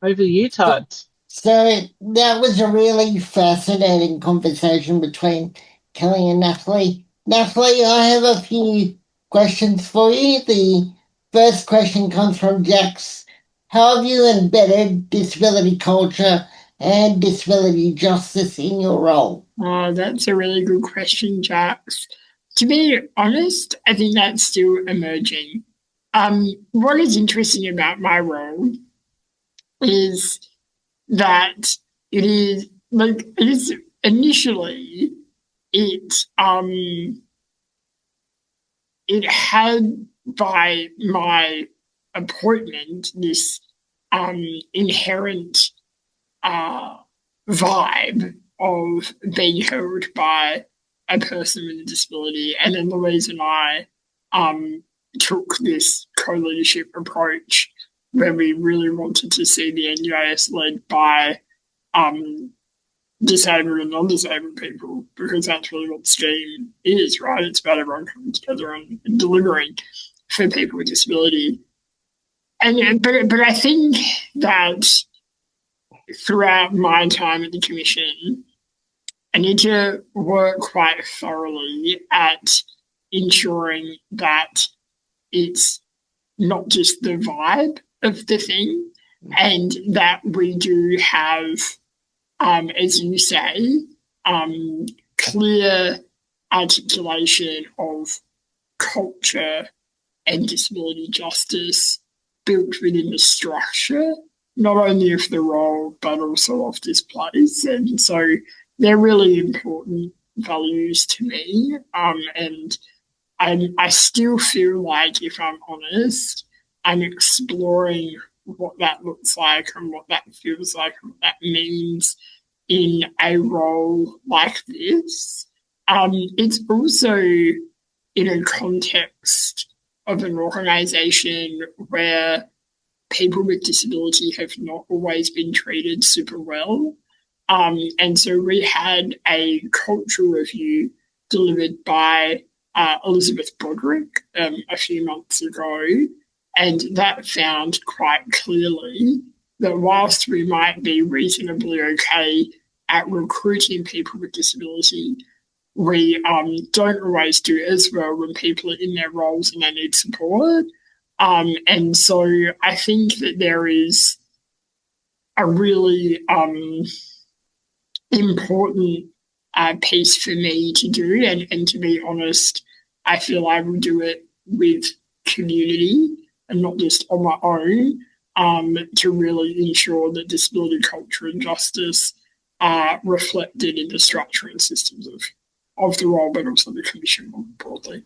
Over to you, Todd. So that was a really fascinating conversation between Kelly and Natalie. Natalie, I have a few questions for you. The first question comes from Jax. How have you embedded disability culture and disability justice in your role? Oh, that's a really good question, Jax. To be honest, I think that's still emerging. What is interesting about my role is that it is initially it had, by my appointment, this inherent vibe of being held by a person with a disability. And then Louise and I took this co-leadership approach where we really wanted to see the NDIS led by disabled and non-disabled people, because that's really what STEAM is, right? It's about everyone coming together and delivering. for people with disability. But I think that throughout my time at the Commission, I need to work quite thoroughly at ensuring that it's not just the vibe of the thing, and that we do have, as you say, clear articulation of culture and disability justice built within the structure, not only of the role, but also of this place. And so they're really important values to me. And I still feel like, if I'm honest, I'm exploring what that looks like and what that feels like and what that means in a role like this. It's also in a context of an organisation where people with disability have not always been treated super well. And so we had a cultural review delivered by Elizabeth Broderick a few months ago, and that found quite clearly that whilst we might be reasonably okay at recruiting people with disability, we don't always do as well when people are in their roles and they need support. And so I think that there is a really important piece for me to do. And to be honest, I feel I will do it with community and not just on my own, to really ensure that disability culture and justice are reflected in the structure and systems of the role, but also the Commission more broadly.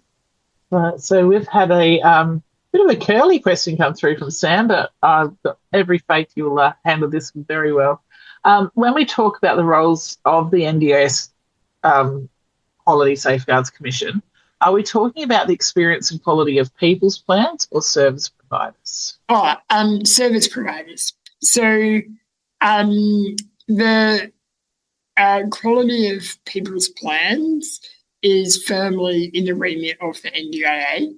Right. So we've had a bit of a curly question come through from Sam, but I've got every faith you'll handle this very well. When we talk about the roles of the NDIS Quality Safeguards Commission, are we talking about the experience and quality of people's plans or service providers? Service providers. So the quality of people's plans is firmly in the remit of the NDIA.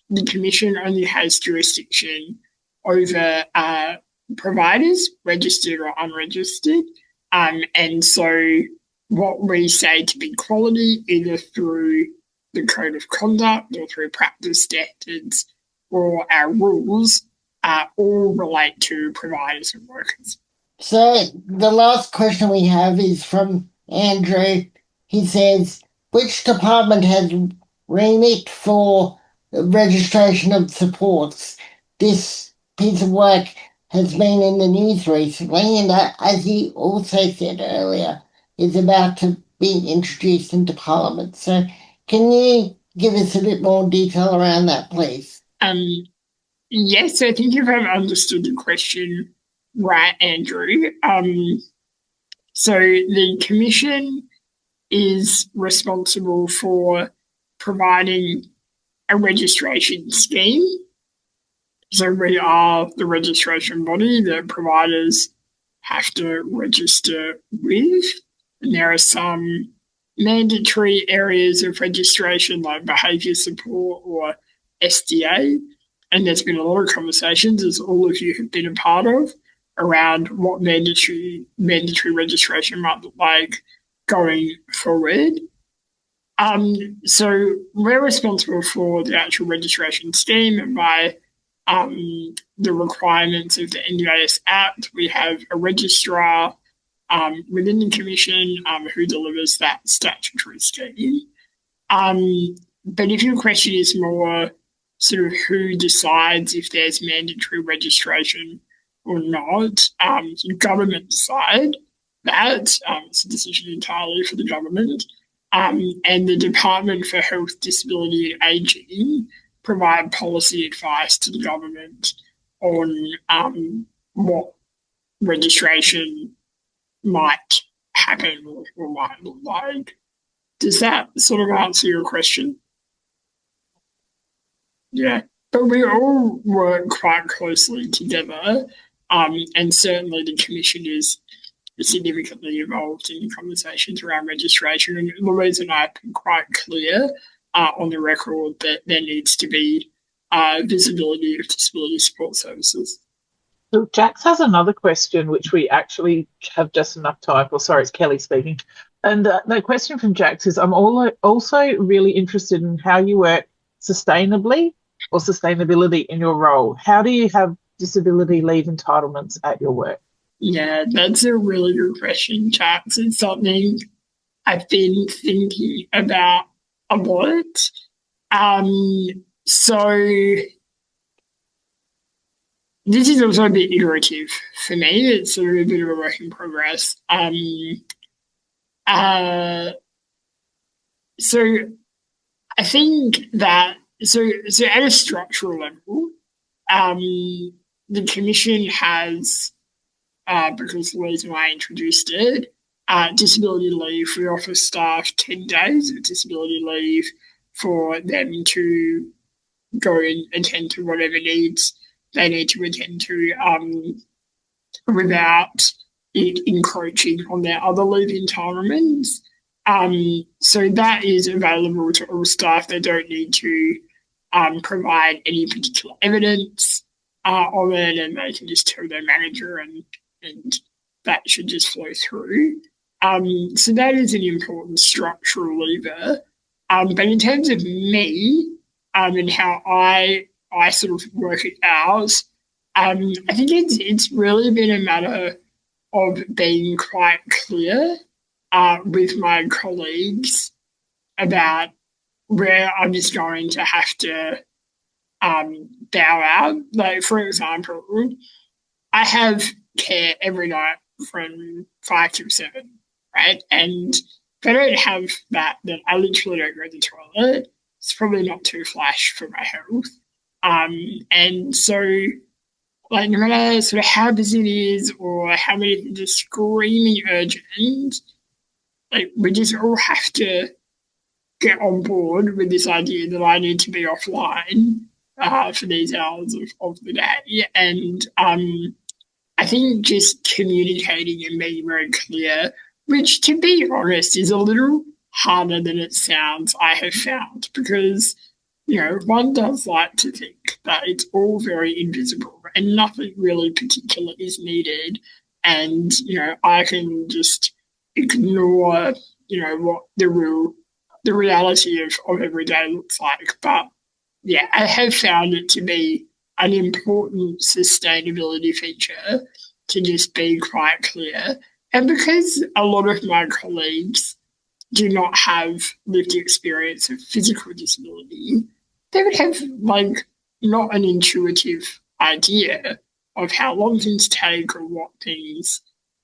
The Commission only has jurisdiction over providers, registered or unregistered. And so what we say to be quality, either through the Code of Conduct or through practice standards or our rules, all relate to providers and workers. So the last question we have is from Andrew. He says, which department has remit for registration of supports? This piece of work has been in the news recently, and as he also said earlier, is about to be introduced into Parliament. So can you give us a bit more detail around that, please? Yes, I think if I've understood the question right, Andrew. So the Commission is responsible for providing a registration scheme. So we are the registration body that providers have to register with. And there are some mandatory areas of registration like behaviour support or SDA. And there's been a lot of conversations, as all of you have been a part of, around what mandatory registration might look like going forward. So we're responsible for the actual registration scheme, and by the requirements of the NDIS Act, we have a registrar within the Commission who delivers that statutory scheme. But if your question is more sort of who decides if there's mandatory registration or not, the government decide that. It's a decision entirely for the government. And the Department for Health, Disability and Ageing provide policy advice to the government on what registration might happen or might look like. Does that sort of answer your question? Yeah, but we all work quite closely together, and certainly the Commission is significantly involved in conversations around registration. And Louise and I have been quite clear on the record that there needs to be visibility of disability support services. So Jax has another question, which we actually have just enough time for. Sorry, it's Kelly speaking. And the question from Jax is, I'm also really interested in how you work sustainably or sustainability in your role. How do you have disability leave entitlements at your work? Yeah, that's a really good question, Jax. It's something I've been thinking about a lot. So this is also a bit iterative for me. It's sort of a bit of a work in progress. So I think that so at a structural level, the Commission has, because the reason why I introduced it, disability leave. We offer staff 10 days of disability leave for them to go and attend to whatever needs they need to attend to without it encroaching on their other leave entitlements. So that is available to all staff. They don't need to provide any particular evidence of it, and they can just tell their manager, and that should just flow through. So that is an important structural lever. But in terms of me and how I sort of work it out, I think it's really been a matter of being quite clear with my colleagues about where I'm just going to have to bow out. Like, for example, I have care every night from 5 to 7, right? And if I don't have that, then I literally don't go to the toilet. It's probably not too flash for my health. And so, like, no matter sort of how busy it is or how many things are screaming urgent, like, we just all have to get on board with this idea that I need to be offline for these hours of the day. And I think just communicating and being very clear, which, to be honest, is a little harder than it sounds, I have found, because, you know, one does like to think that it's all very invisible and nothing really particular is needed. And, you know, I can just ignore, you know, what the reality of every day looks like. But yeah, I have found it to be an important sustainability feature to just be quite clear. And because a lot of my colleagues do not have lived experience of physical disability, they would have, like, not an intuitive idea of how long things take or what things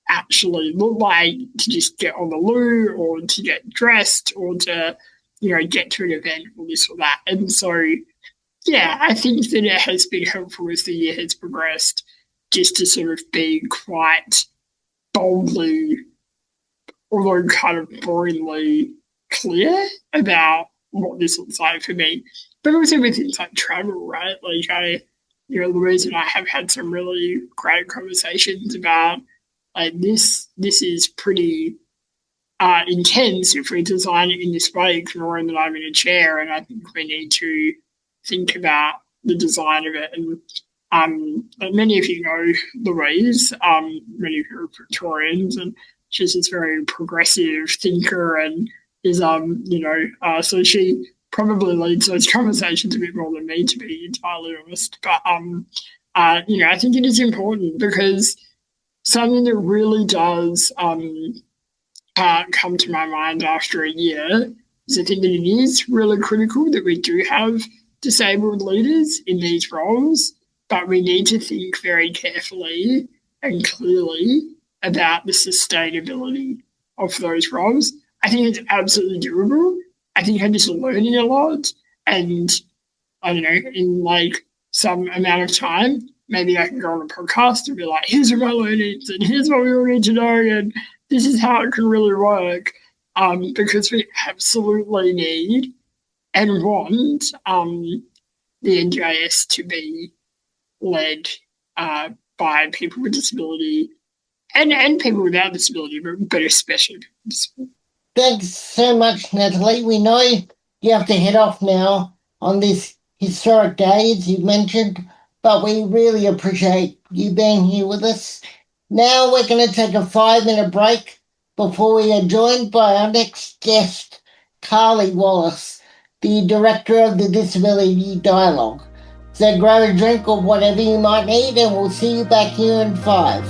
actually look like to just get on the loo or to get dressed or to, you know, get to an event or this or that. And so, yeah, I think that it has been helpful as the year has progressed just to sort of be quite boldly, although kind of boringly clear about what this looks like for me. But also with things like travel, right? Like, Louise and I have had some really great conversations about, like, this is pretty intense if we design it in this way, ignoring that I'm in a chair, and I think we need to think about the design of it. And many of you know Louise, many of you are Victorians, and she's this very progressive thinker and is, so she probably leads those conversations a bit more than me, to be entirely honest. But, I think it is important because something that really does come to my mind after a year is I think that it is really critical that we do have disabled leaders in these roles, but we need to think very carefully and clearly about the sustainability of those roles. I think it's absolutely doable. I think I'm just learning a lot, and I don't know, in like some amount of time, maybe I can go on a podcast and be like, here's what my learnings and here's what we all need to know and this is how it can really work, because we absolutely need and want the NDIS to be led by people with disability and people without disability, but especially people with disability. Thanks so much, Natalie. We know you have to head off now on this historic day, as you mentioned, but we really appreciate you being here with us. Now we're going to take a 5-minute break before we are joined by our next guest, Carly Wallace, the Director of the Disability Dialogue. So grab a drink or whatever you might need, and we'll see you back here in 5.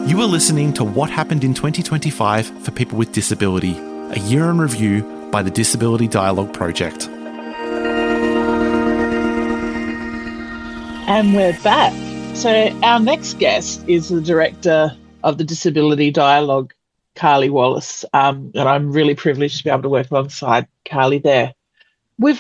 You are listening to What Happened in 2025 for People with Disability, a year in review by the Disability Dialogue Project. And we're back. So our next guest is the Director of the Disability Dialogue, Carly Wallace, and I'm really privileged to be able to work alongside Carly there. We've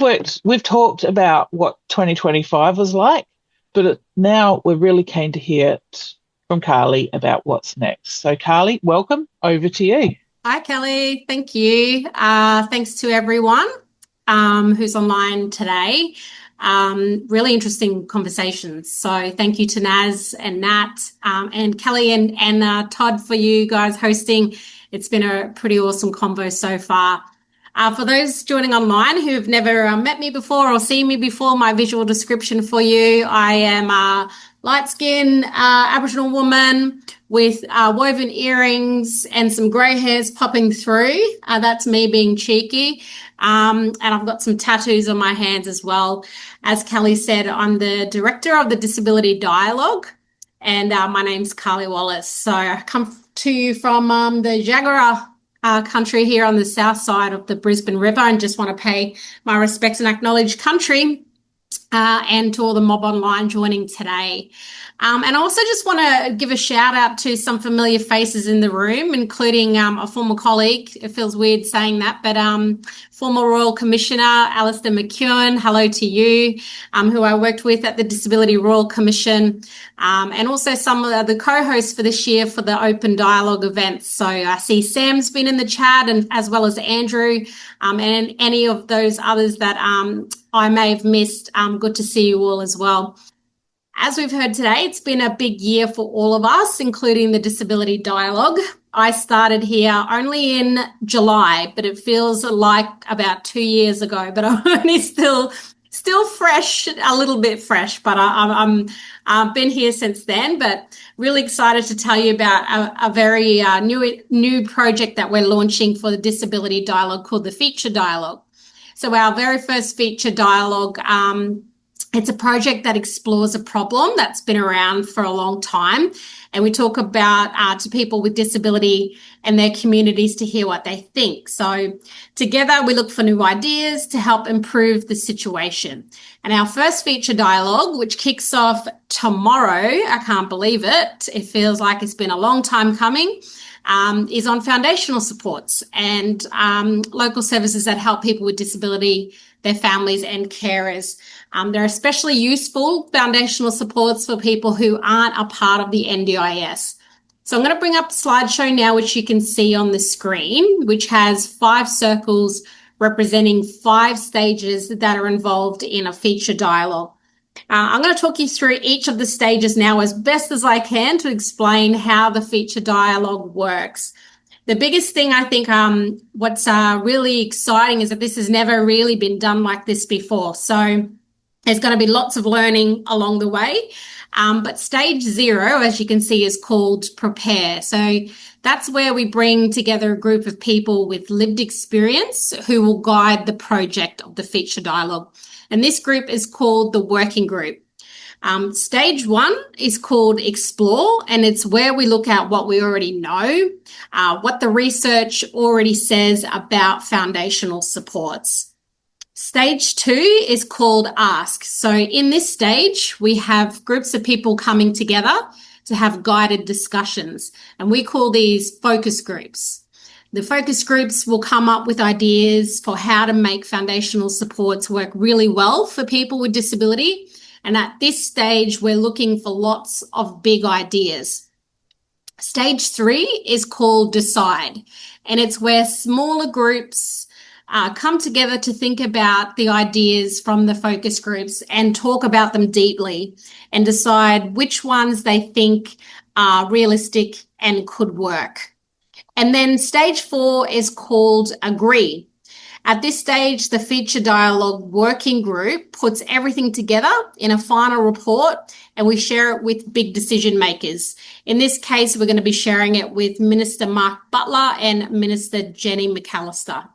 talked about what 2025 was like, but now we're really keen to hear it from Carly about what's next. So Carly, welcome, over to you. Hi Kelly, thank you. Thanks to everyone who's online today. Really interesting conversations. So thank you to Nas and Nat and Kelly and Todd for you guys hosting. It's been a pretty awesome convo so far. For those joining online who have never met me before or seen me before, my visual description for you, I am a light-skinned Aboriginal woman with woven earrings and some grey hairs popping through. That's me being cheeky. And I've got some tattoos on my hands as well. As Kelly said, I'm the Director of the Disability Dialogue, and my name's Carly Wallace. So I come to you from the Jagera country here on the south side of the Brisbane River, and just want to pay my respects and acknowledge country and to all the mob online joining today. And I also just want to give a shout out to some familiar faces in the room, including a former colleague. It feels weird saying that, but former Royal Commissioner Alistair McEwen, hello to you, who I worked with at the Disability Royal Commission, and also some of the co-hosts for this year for the Open Dialogue events. So I see Sam's been in the chat, and as well as Andrew, and any of those others that I may have missed. Good to see you all as well. As we've heard today, it's been a big year for all of us, including the Disability Dialogue. I started here only in July, but it feels like about 2 years ago, but I'm only still fresh, a little bit fresh, but I've been here since then, but really excited to tell you about a very new project that we're launching for the Disability Dialogue called the Feature Dialogue. So our very first Feature Dialogue, it's a project that explores a problem that's been around for a long time. And we talk about to people with disability and their communities to hear what they think. So together we look for new ideas to help improve the situation. And our first Feature Dialogue, which kicks off tomorrow, I can't believe it. It feels like it's been a long time coming. Is on foundational supports and local services that help people with disability, their families and carers. They're especially useful foundational supports for people who aren't a part of the NDIS. So I'm going to bring up the slideshow now, which you can see on the screen, which has 5 circles representing 5 stages that are involved in a feature dialogue. I'm going to talk you through each of the stages now as best as I can to explain how the feature dialogue works. The biggest thing I think what's really exciting is that this has never really been done like this before. So there's going to be lots of learning along the way. But stage 0, as you can see, is called prepare. So that's where we bring together a group of people with lived experience who will guide the project of the feature dialogue. And this group is called the working group. Stage 1 is called explore, and it's where we look at what we already know, what the research already says about foundational supports. Stage 2 is called ask. So in this stage, we have groups of people coming together to have guided discussions, and we call these focus groups. The focus groups will come up with ideas for how to make foundational supports work really well for people with disability. And at this stage, we're looking for lots of big ideas. Stage 3 is called decide, and it's where smaller groups come together to think about the ideas from the focus groups and talk about them deeply and decide which ones they think are realistic and could work. And then stage 4 is called Agree. At this stage, the Feature Dialogue Working Group puts everything together in a final report and we share it with big decision makers. In this case, we're going to be sharing it with Minister Mark Butler and Minister Jenny McAllister.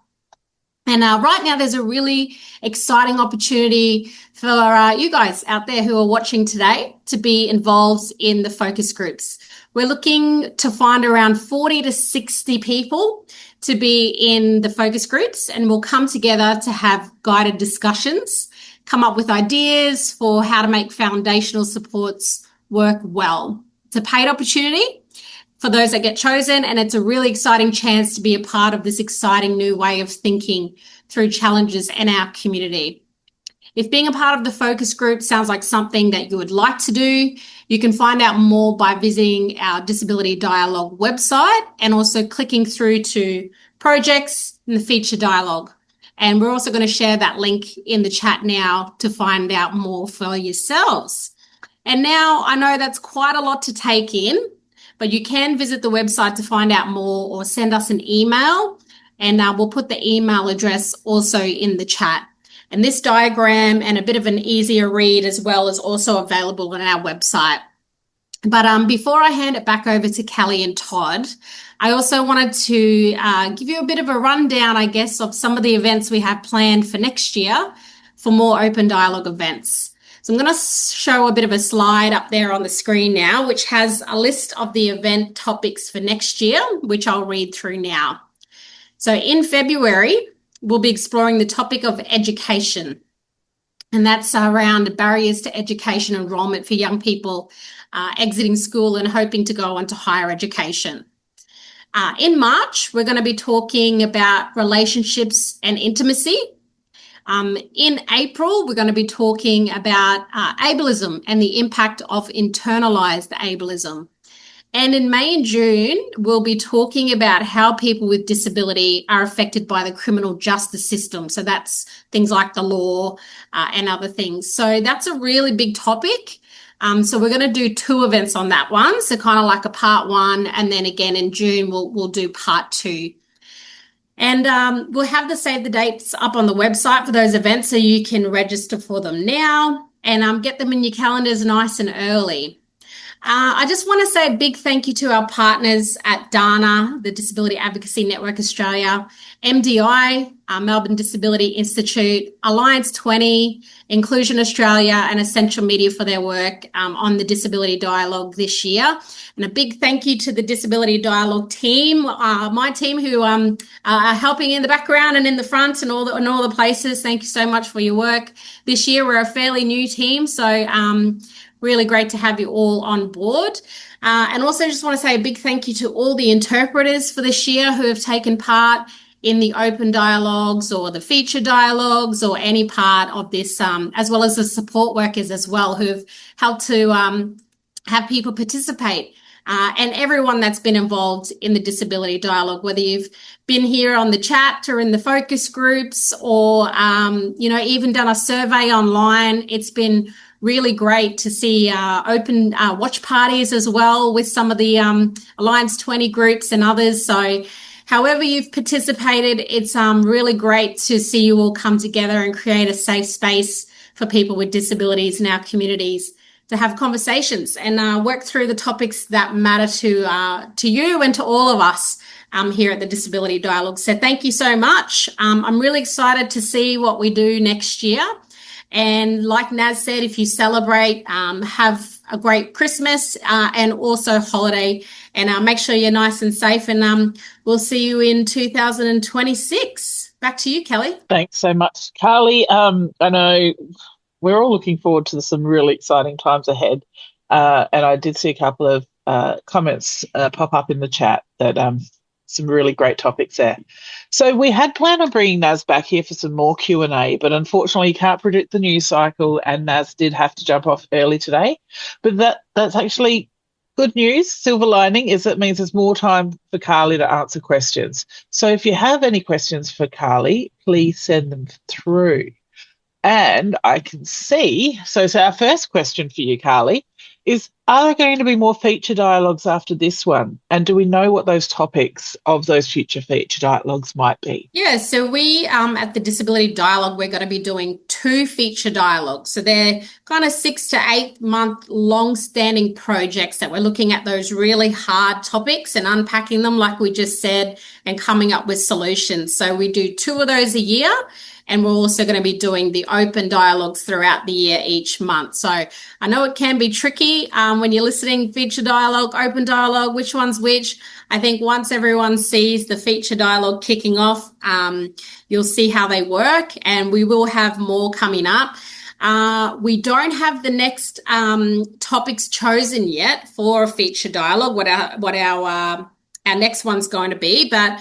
And right now, there's a really exciting opportunity for you guys out there who are watching today to be involved in the focus groups. We're looking to find around 40 to 60 people to be in the focus groups, and we'll come together to have guided discussions, come up with ideas for how to make foundational supports work well. It's a paid opportunity for those that get chosen, and it's a really exciting chance to be a part of this exciting new way of thinking through challenges in our community. If being a part of the focus group sounds like something that you would like to do, you can find out more by visiting our Disability Dialogue website and also clicking through to projects in the Feature Dialogue. And we're also going to share that link in the chat now to find out more for yourselves. And now I know that's quite a lot to take in, but you can visit the website to find out more or send us an email, and we'll put the email address also in the chat. And this diagram and a bit of an easier read as well is also available on our website. But before I hand it back over to Kelly and Todd, I also wanted to give you a bit of a rundown, I guess, of some of the events we have planned for next year for more open dialogue events. So I'm going to show a bit of a slide up there on the screen now, which has a list of the event topics for next year, which I'll read through now. So in February, we'll be exploring the topic of education, and that's around barriers to education enrolment for young people exiting school and hoping to go on to higher education. In March, we're going to be talking about relationships and intimacy. In April, we're going to be talking about ableism and the impact of internalized ableism. And in May and June, we'll be talking about how people with disability are affected by the criminal justice system. So that's things like the law and other things. So that's a really big topic. So we're going to do 2 events on that one. So kind of like a part 1, and then again in June, we'll do part 2. And we'll have the save the dates up on the website for those events so you can register for them now and get them in your calendars nice and early. I just want to say a big thank you to our partners at DANA, the Disability Advocacy Network Australia, MDI, Melbourne Disability Institute, Alliance 20, Inclusion Australia, and Essential Media for their work on the Disability Dialogue this year. And a big thank you to the Disability Dialogue team, my team who are helping in the background and in the front and all the places. Thank you so much for your work. This year we're a fairly new team, so really great to have you all on board. And also just want to say a big thank you to all the interpreters for this year who have taken part in the open dialogues or the feature dialogues or any part of this, as well as the support workers as well who have helped to have people participate. And everyone that's been involved in the disability dialogue, whether you've been here on the chat or in the focus groups or, even done a survey online. It's been really great to see open watch parties as well with some of the Alliance 20 groups and others. So however you've participated, it's really great to see you all come together and create a safe space for people with disabilities in our communities to have conversations and work through the topics that matter to you and to all of us here at the Disability Dialogue. So thank you so much. I'm really excited to see what we do next year. And like Naz said, if you celebrate, have a great Christmas and also holiday, and make sure you're nice and safe. And we'll see you in 2026. Back to you, Kelly. Thanks so much, Carly. I know we're all looking forward to some really exciting times ahead. And I did see a couple of comments pop up in the chat that some really great topics there. So we had planned on bringing Naz back here for some more Q&A, but unfortunately you can't predict the news cycle, and Naz did have to jump off early today. But that's actually good news. Silver lining is it means there's more time for Carly to answer questions. So if you have any questions for Carly, please send them through. And I can see, so our first question for you, Carly, Are there going to be more feature dialogues after this one? And do we know what those topics of those future feature dialogues might be? Yeah, so we at the Disability Dialogue, we're going to be doing 2 feature dialogues. So they're kind of 6 to 8 month long-standing projects that we're looking at those really hard topics and unpacking them, like we just said, and coming up with solutions. So we do 2 of those a year. And we're also going to be doing the open dialogues throughout the year each month. So I know it can be tricky when you're listening, feature dialogue, open dialogue, which one's which. I think once everyone sees the feature dialogue kicking off, you'll see how they work, and we will have more coming up. We don't have the next topics chosen yet for a feature dialogue, what our next one's going to be, but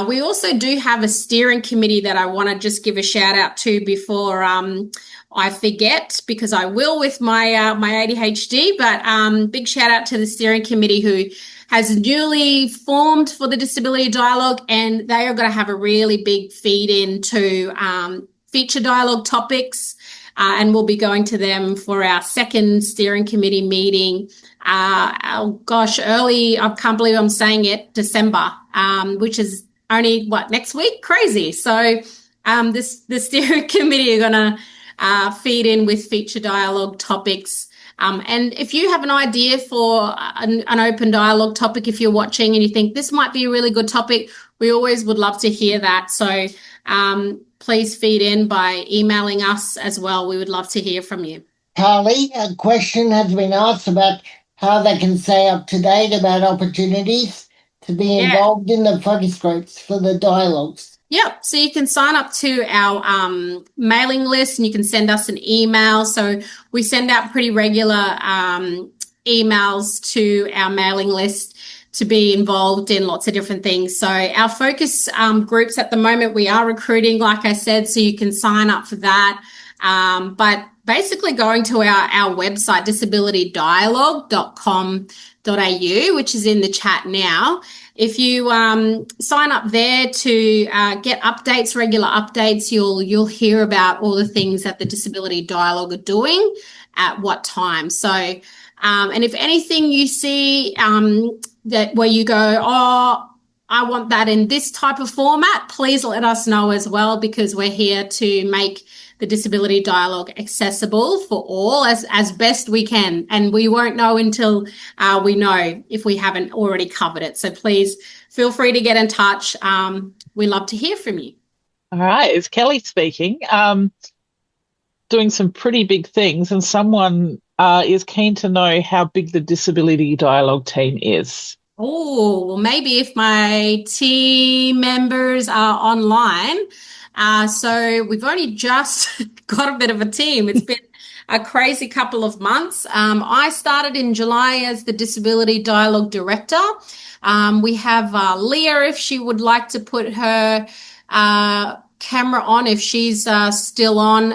we also do have a steering committee that I want to just give a shout out to before I forget, because I will with my my ADHD. But big shout out to the steering committee who has newly formed for the Disability Dialogue, and they are going to have a really big feed into feature dialogue topics, and we'll be going to them for our second steering committee meeting. Early, I can't believe I'm saying it, December, which is only next week? Crazy. So the steering committee are going to feed in with feature dialogue topics. And if you have an idea for an open dialogue topic, if you're watching and you think this might be a really good topic, we always would love to hear that. So please feed in by emailing us as well. We would love to hear from you. Carly, a question has been asked about how they can stay up to date about opportunities to be involved in the focus groups for the dialogues. Yep. So you can sign up to our mailing list, and you can send us an email. So we send out pretty regular emails to our mailing list to be involved in lots of different things. So our focus groups at the moment, we are recruiting, like I said, so you can sign up for that. But basically going to our website, disabilitydialogue.com.au, which is in the chat now. If you sign up there to get updates, regular updates, you'll hear about all the things that the Disability Dialogue are doing at what time. So, and if anything you see that where you go, oh, I want that in this type of format, please let us know as well, because we're here to make the Disability Dialogue accessible for all as best we can. And we won't know until we know, if we haven't already covered it. So please feel free to get in touch. We love to hear from you. All right, it's Kelly speaking. Doing some pretty big things, and someone is keen to know how big the Disability Dialogue team is. Oh, well, maybe if my team members are online. So we've only just got a bit of a team. It's been a crazy couple of months. I started in July as the Disability Dialogue Director. We have Leah, if she would like to put her camera on, if she's still on.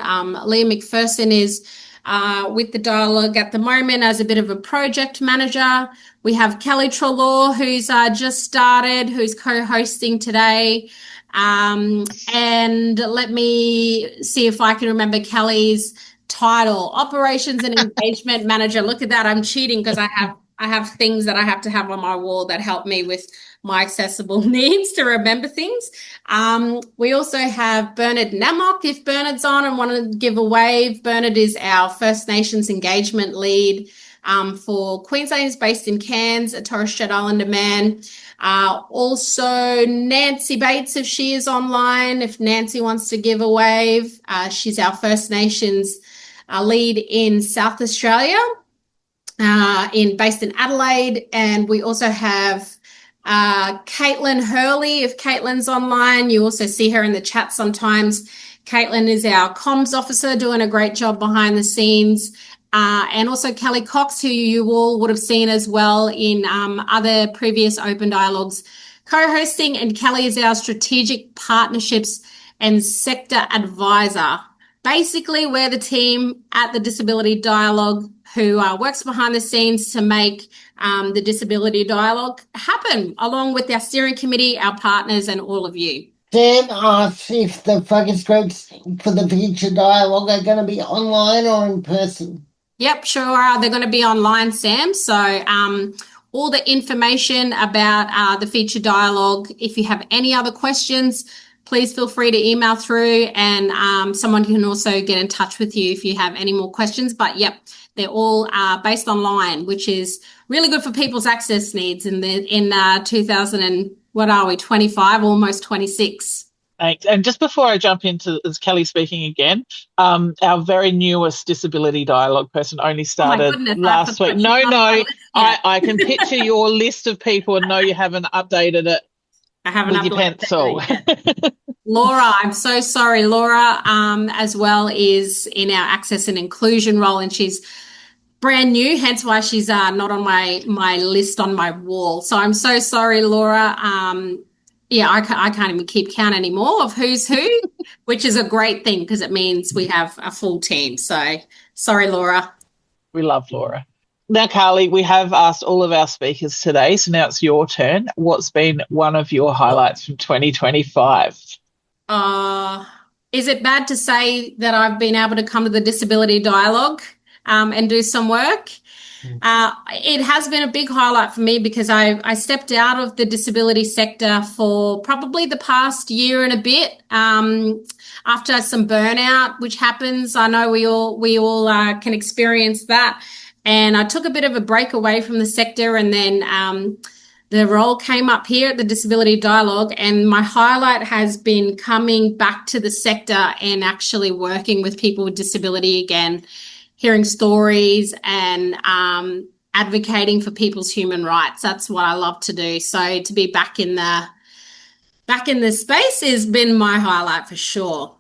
Leah McPherson is with the dialogue at the moment as a bit of a project manager. We have Kelly Treloar, who's just started, who's co-hosting today. And let me see if I can remember Kelly's title, Operations and Engagement Manager. Look at that. I'm cheating because I have things that I have to have on my wall that help me with my accessible needs to remember things. We also have Bernard Namok, if Bernard's on and want to give a wave. Bernard is our First Nations engagement lead for Queensland. He's based in Cairns, a Torres Strait Islander man. Also Nancy Bates, if she is online, if Nancy wants to give a wave. She's our First Nations lead in South Australia, based in Adelaide. And we also have Caitlin Hurley, if Caitlin's online. You also see her in the chat sometimes. Caitlin is our comms officer, doing a great job behind the scenes. And also Kelly Cox, who you all would have seen as well in other previous open dialogues co-hosting. And Kelly is our strategic partnerships and sector advisor. Basically, we're the team at the Disability Dialogue who works behind the scenes to make the Disability Dialogue happen, along with our steering committee, our partners, and all of you. Sam asks if the focus groups for the future dialogue are going to be online or in person. Yep, sure are. They're going to be online, Sam. So all the information about the feature dialogue, if you have any other questions, please feel free to email through, and someone can also get in touch with you if you have any more questions. But yep, they're all based online, which is really good for people's access needs in 25, almost 26. Thanks. And just before I jump into, as Kelly speaking again, our very newest disability dialogue person only started last week. No, I can picture your list of people and know you haven't updated it. I haven't with your pencil. Laura, I'm so sorry. Laura, as well, is in our access and inclusion role, and she's brand new, hence why she's not on my list on my wall. So I'm so sorry, Laura. I can't even keep count anymore of who's who, which is a great thing because it means we have a full team. So sorry, Laura. We love Laura. Now, Carly, we have asked all of our speakers today, so now it's your turn. What's been one of your highlights from 2025? Is it bad to say that I've been able to come to the Disability Dialogue and do some work? It has been a big highlight for me because I stepped out of the disability sector for probably the past year and a bit after some burnout, which happens. I know we all can experience that. And I took a bit of a break away from the sector, and then the role came up here at the Disability Dialogue, and my highlight has been coming back to the sector and actually working with people with disability again, hearing stories and advocating for people's human rights. That's what I love to do. So to be back in the space has been my highlight for sure.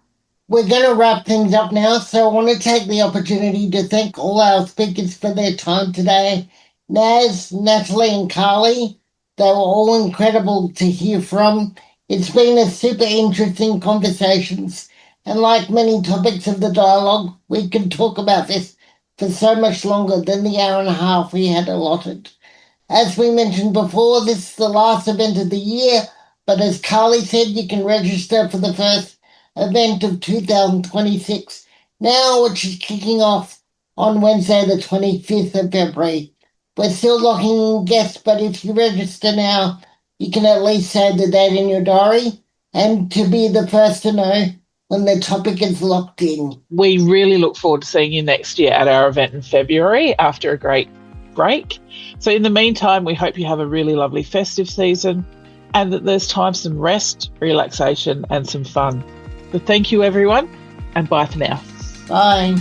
We're going to wrap things up now, so I want to take the opportunity to thank all our speakers for their time today. Nas, Natalie and Carly, they were all incredible to hear from. It's been a super interesting conversations, and like many topics of the dialogue, we could talk about this for so much longer than the hour and a half we had allotted. As we mentioned before, this is the last event of the year, but as Carly said, you can register for the first event of 2026 now, which is kicking off on Wednesday the 25th of February. We're still locking in guests, but if you register now, you can at least save the date in your diary and to be the first to know when the topic is locked in. We really look forward to seeing you next year at our event in February after a great break. So in the meantime, we hope you have a really lovely festive season and that there's time for some rest, relaxation and some fun. So thank you, everyone, and bye for now. Bye.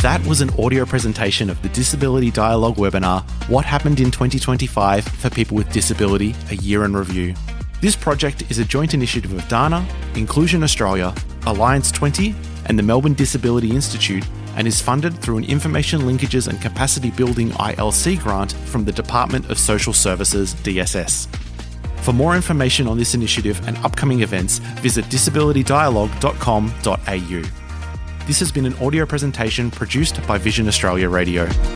That was an audio presentation of the Disability Dialogue webinar, What Happened in 2025 for People with Disability, a Year in Review. This project is a joint initiative of Dana, Inclusion Australia, Alliance 20 and the Melbourne Disability Institute, and is funded through an Information Linkages and Capacity Building ILC grant from the Department of Social Services, DSS. For more information on this initiative and upcoming events, visit disabilitydialogue.com.au. This has been an audio presentation produced by Vision Australia Radio.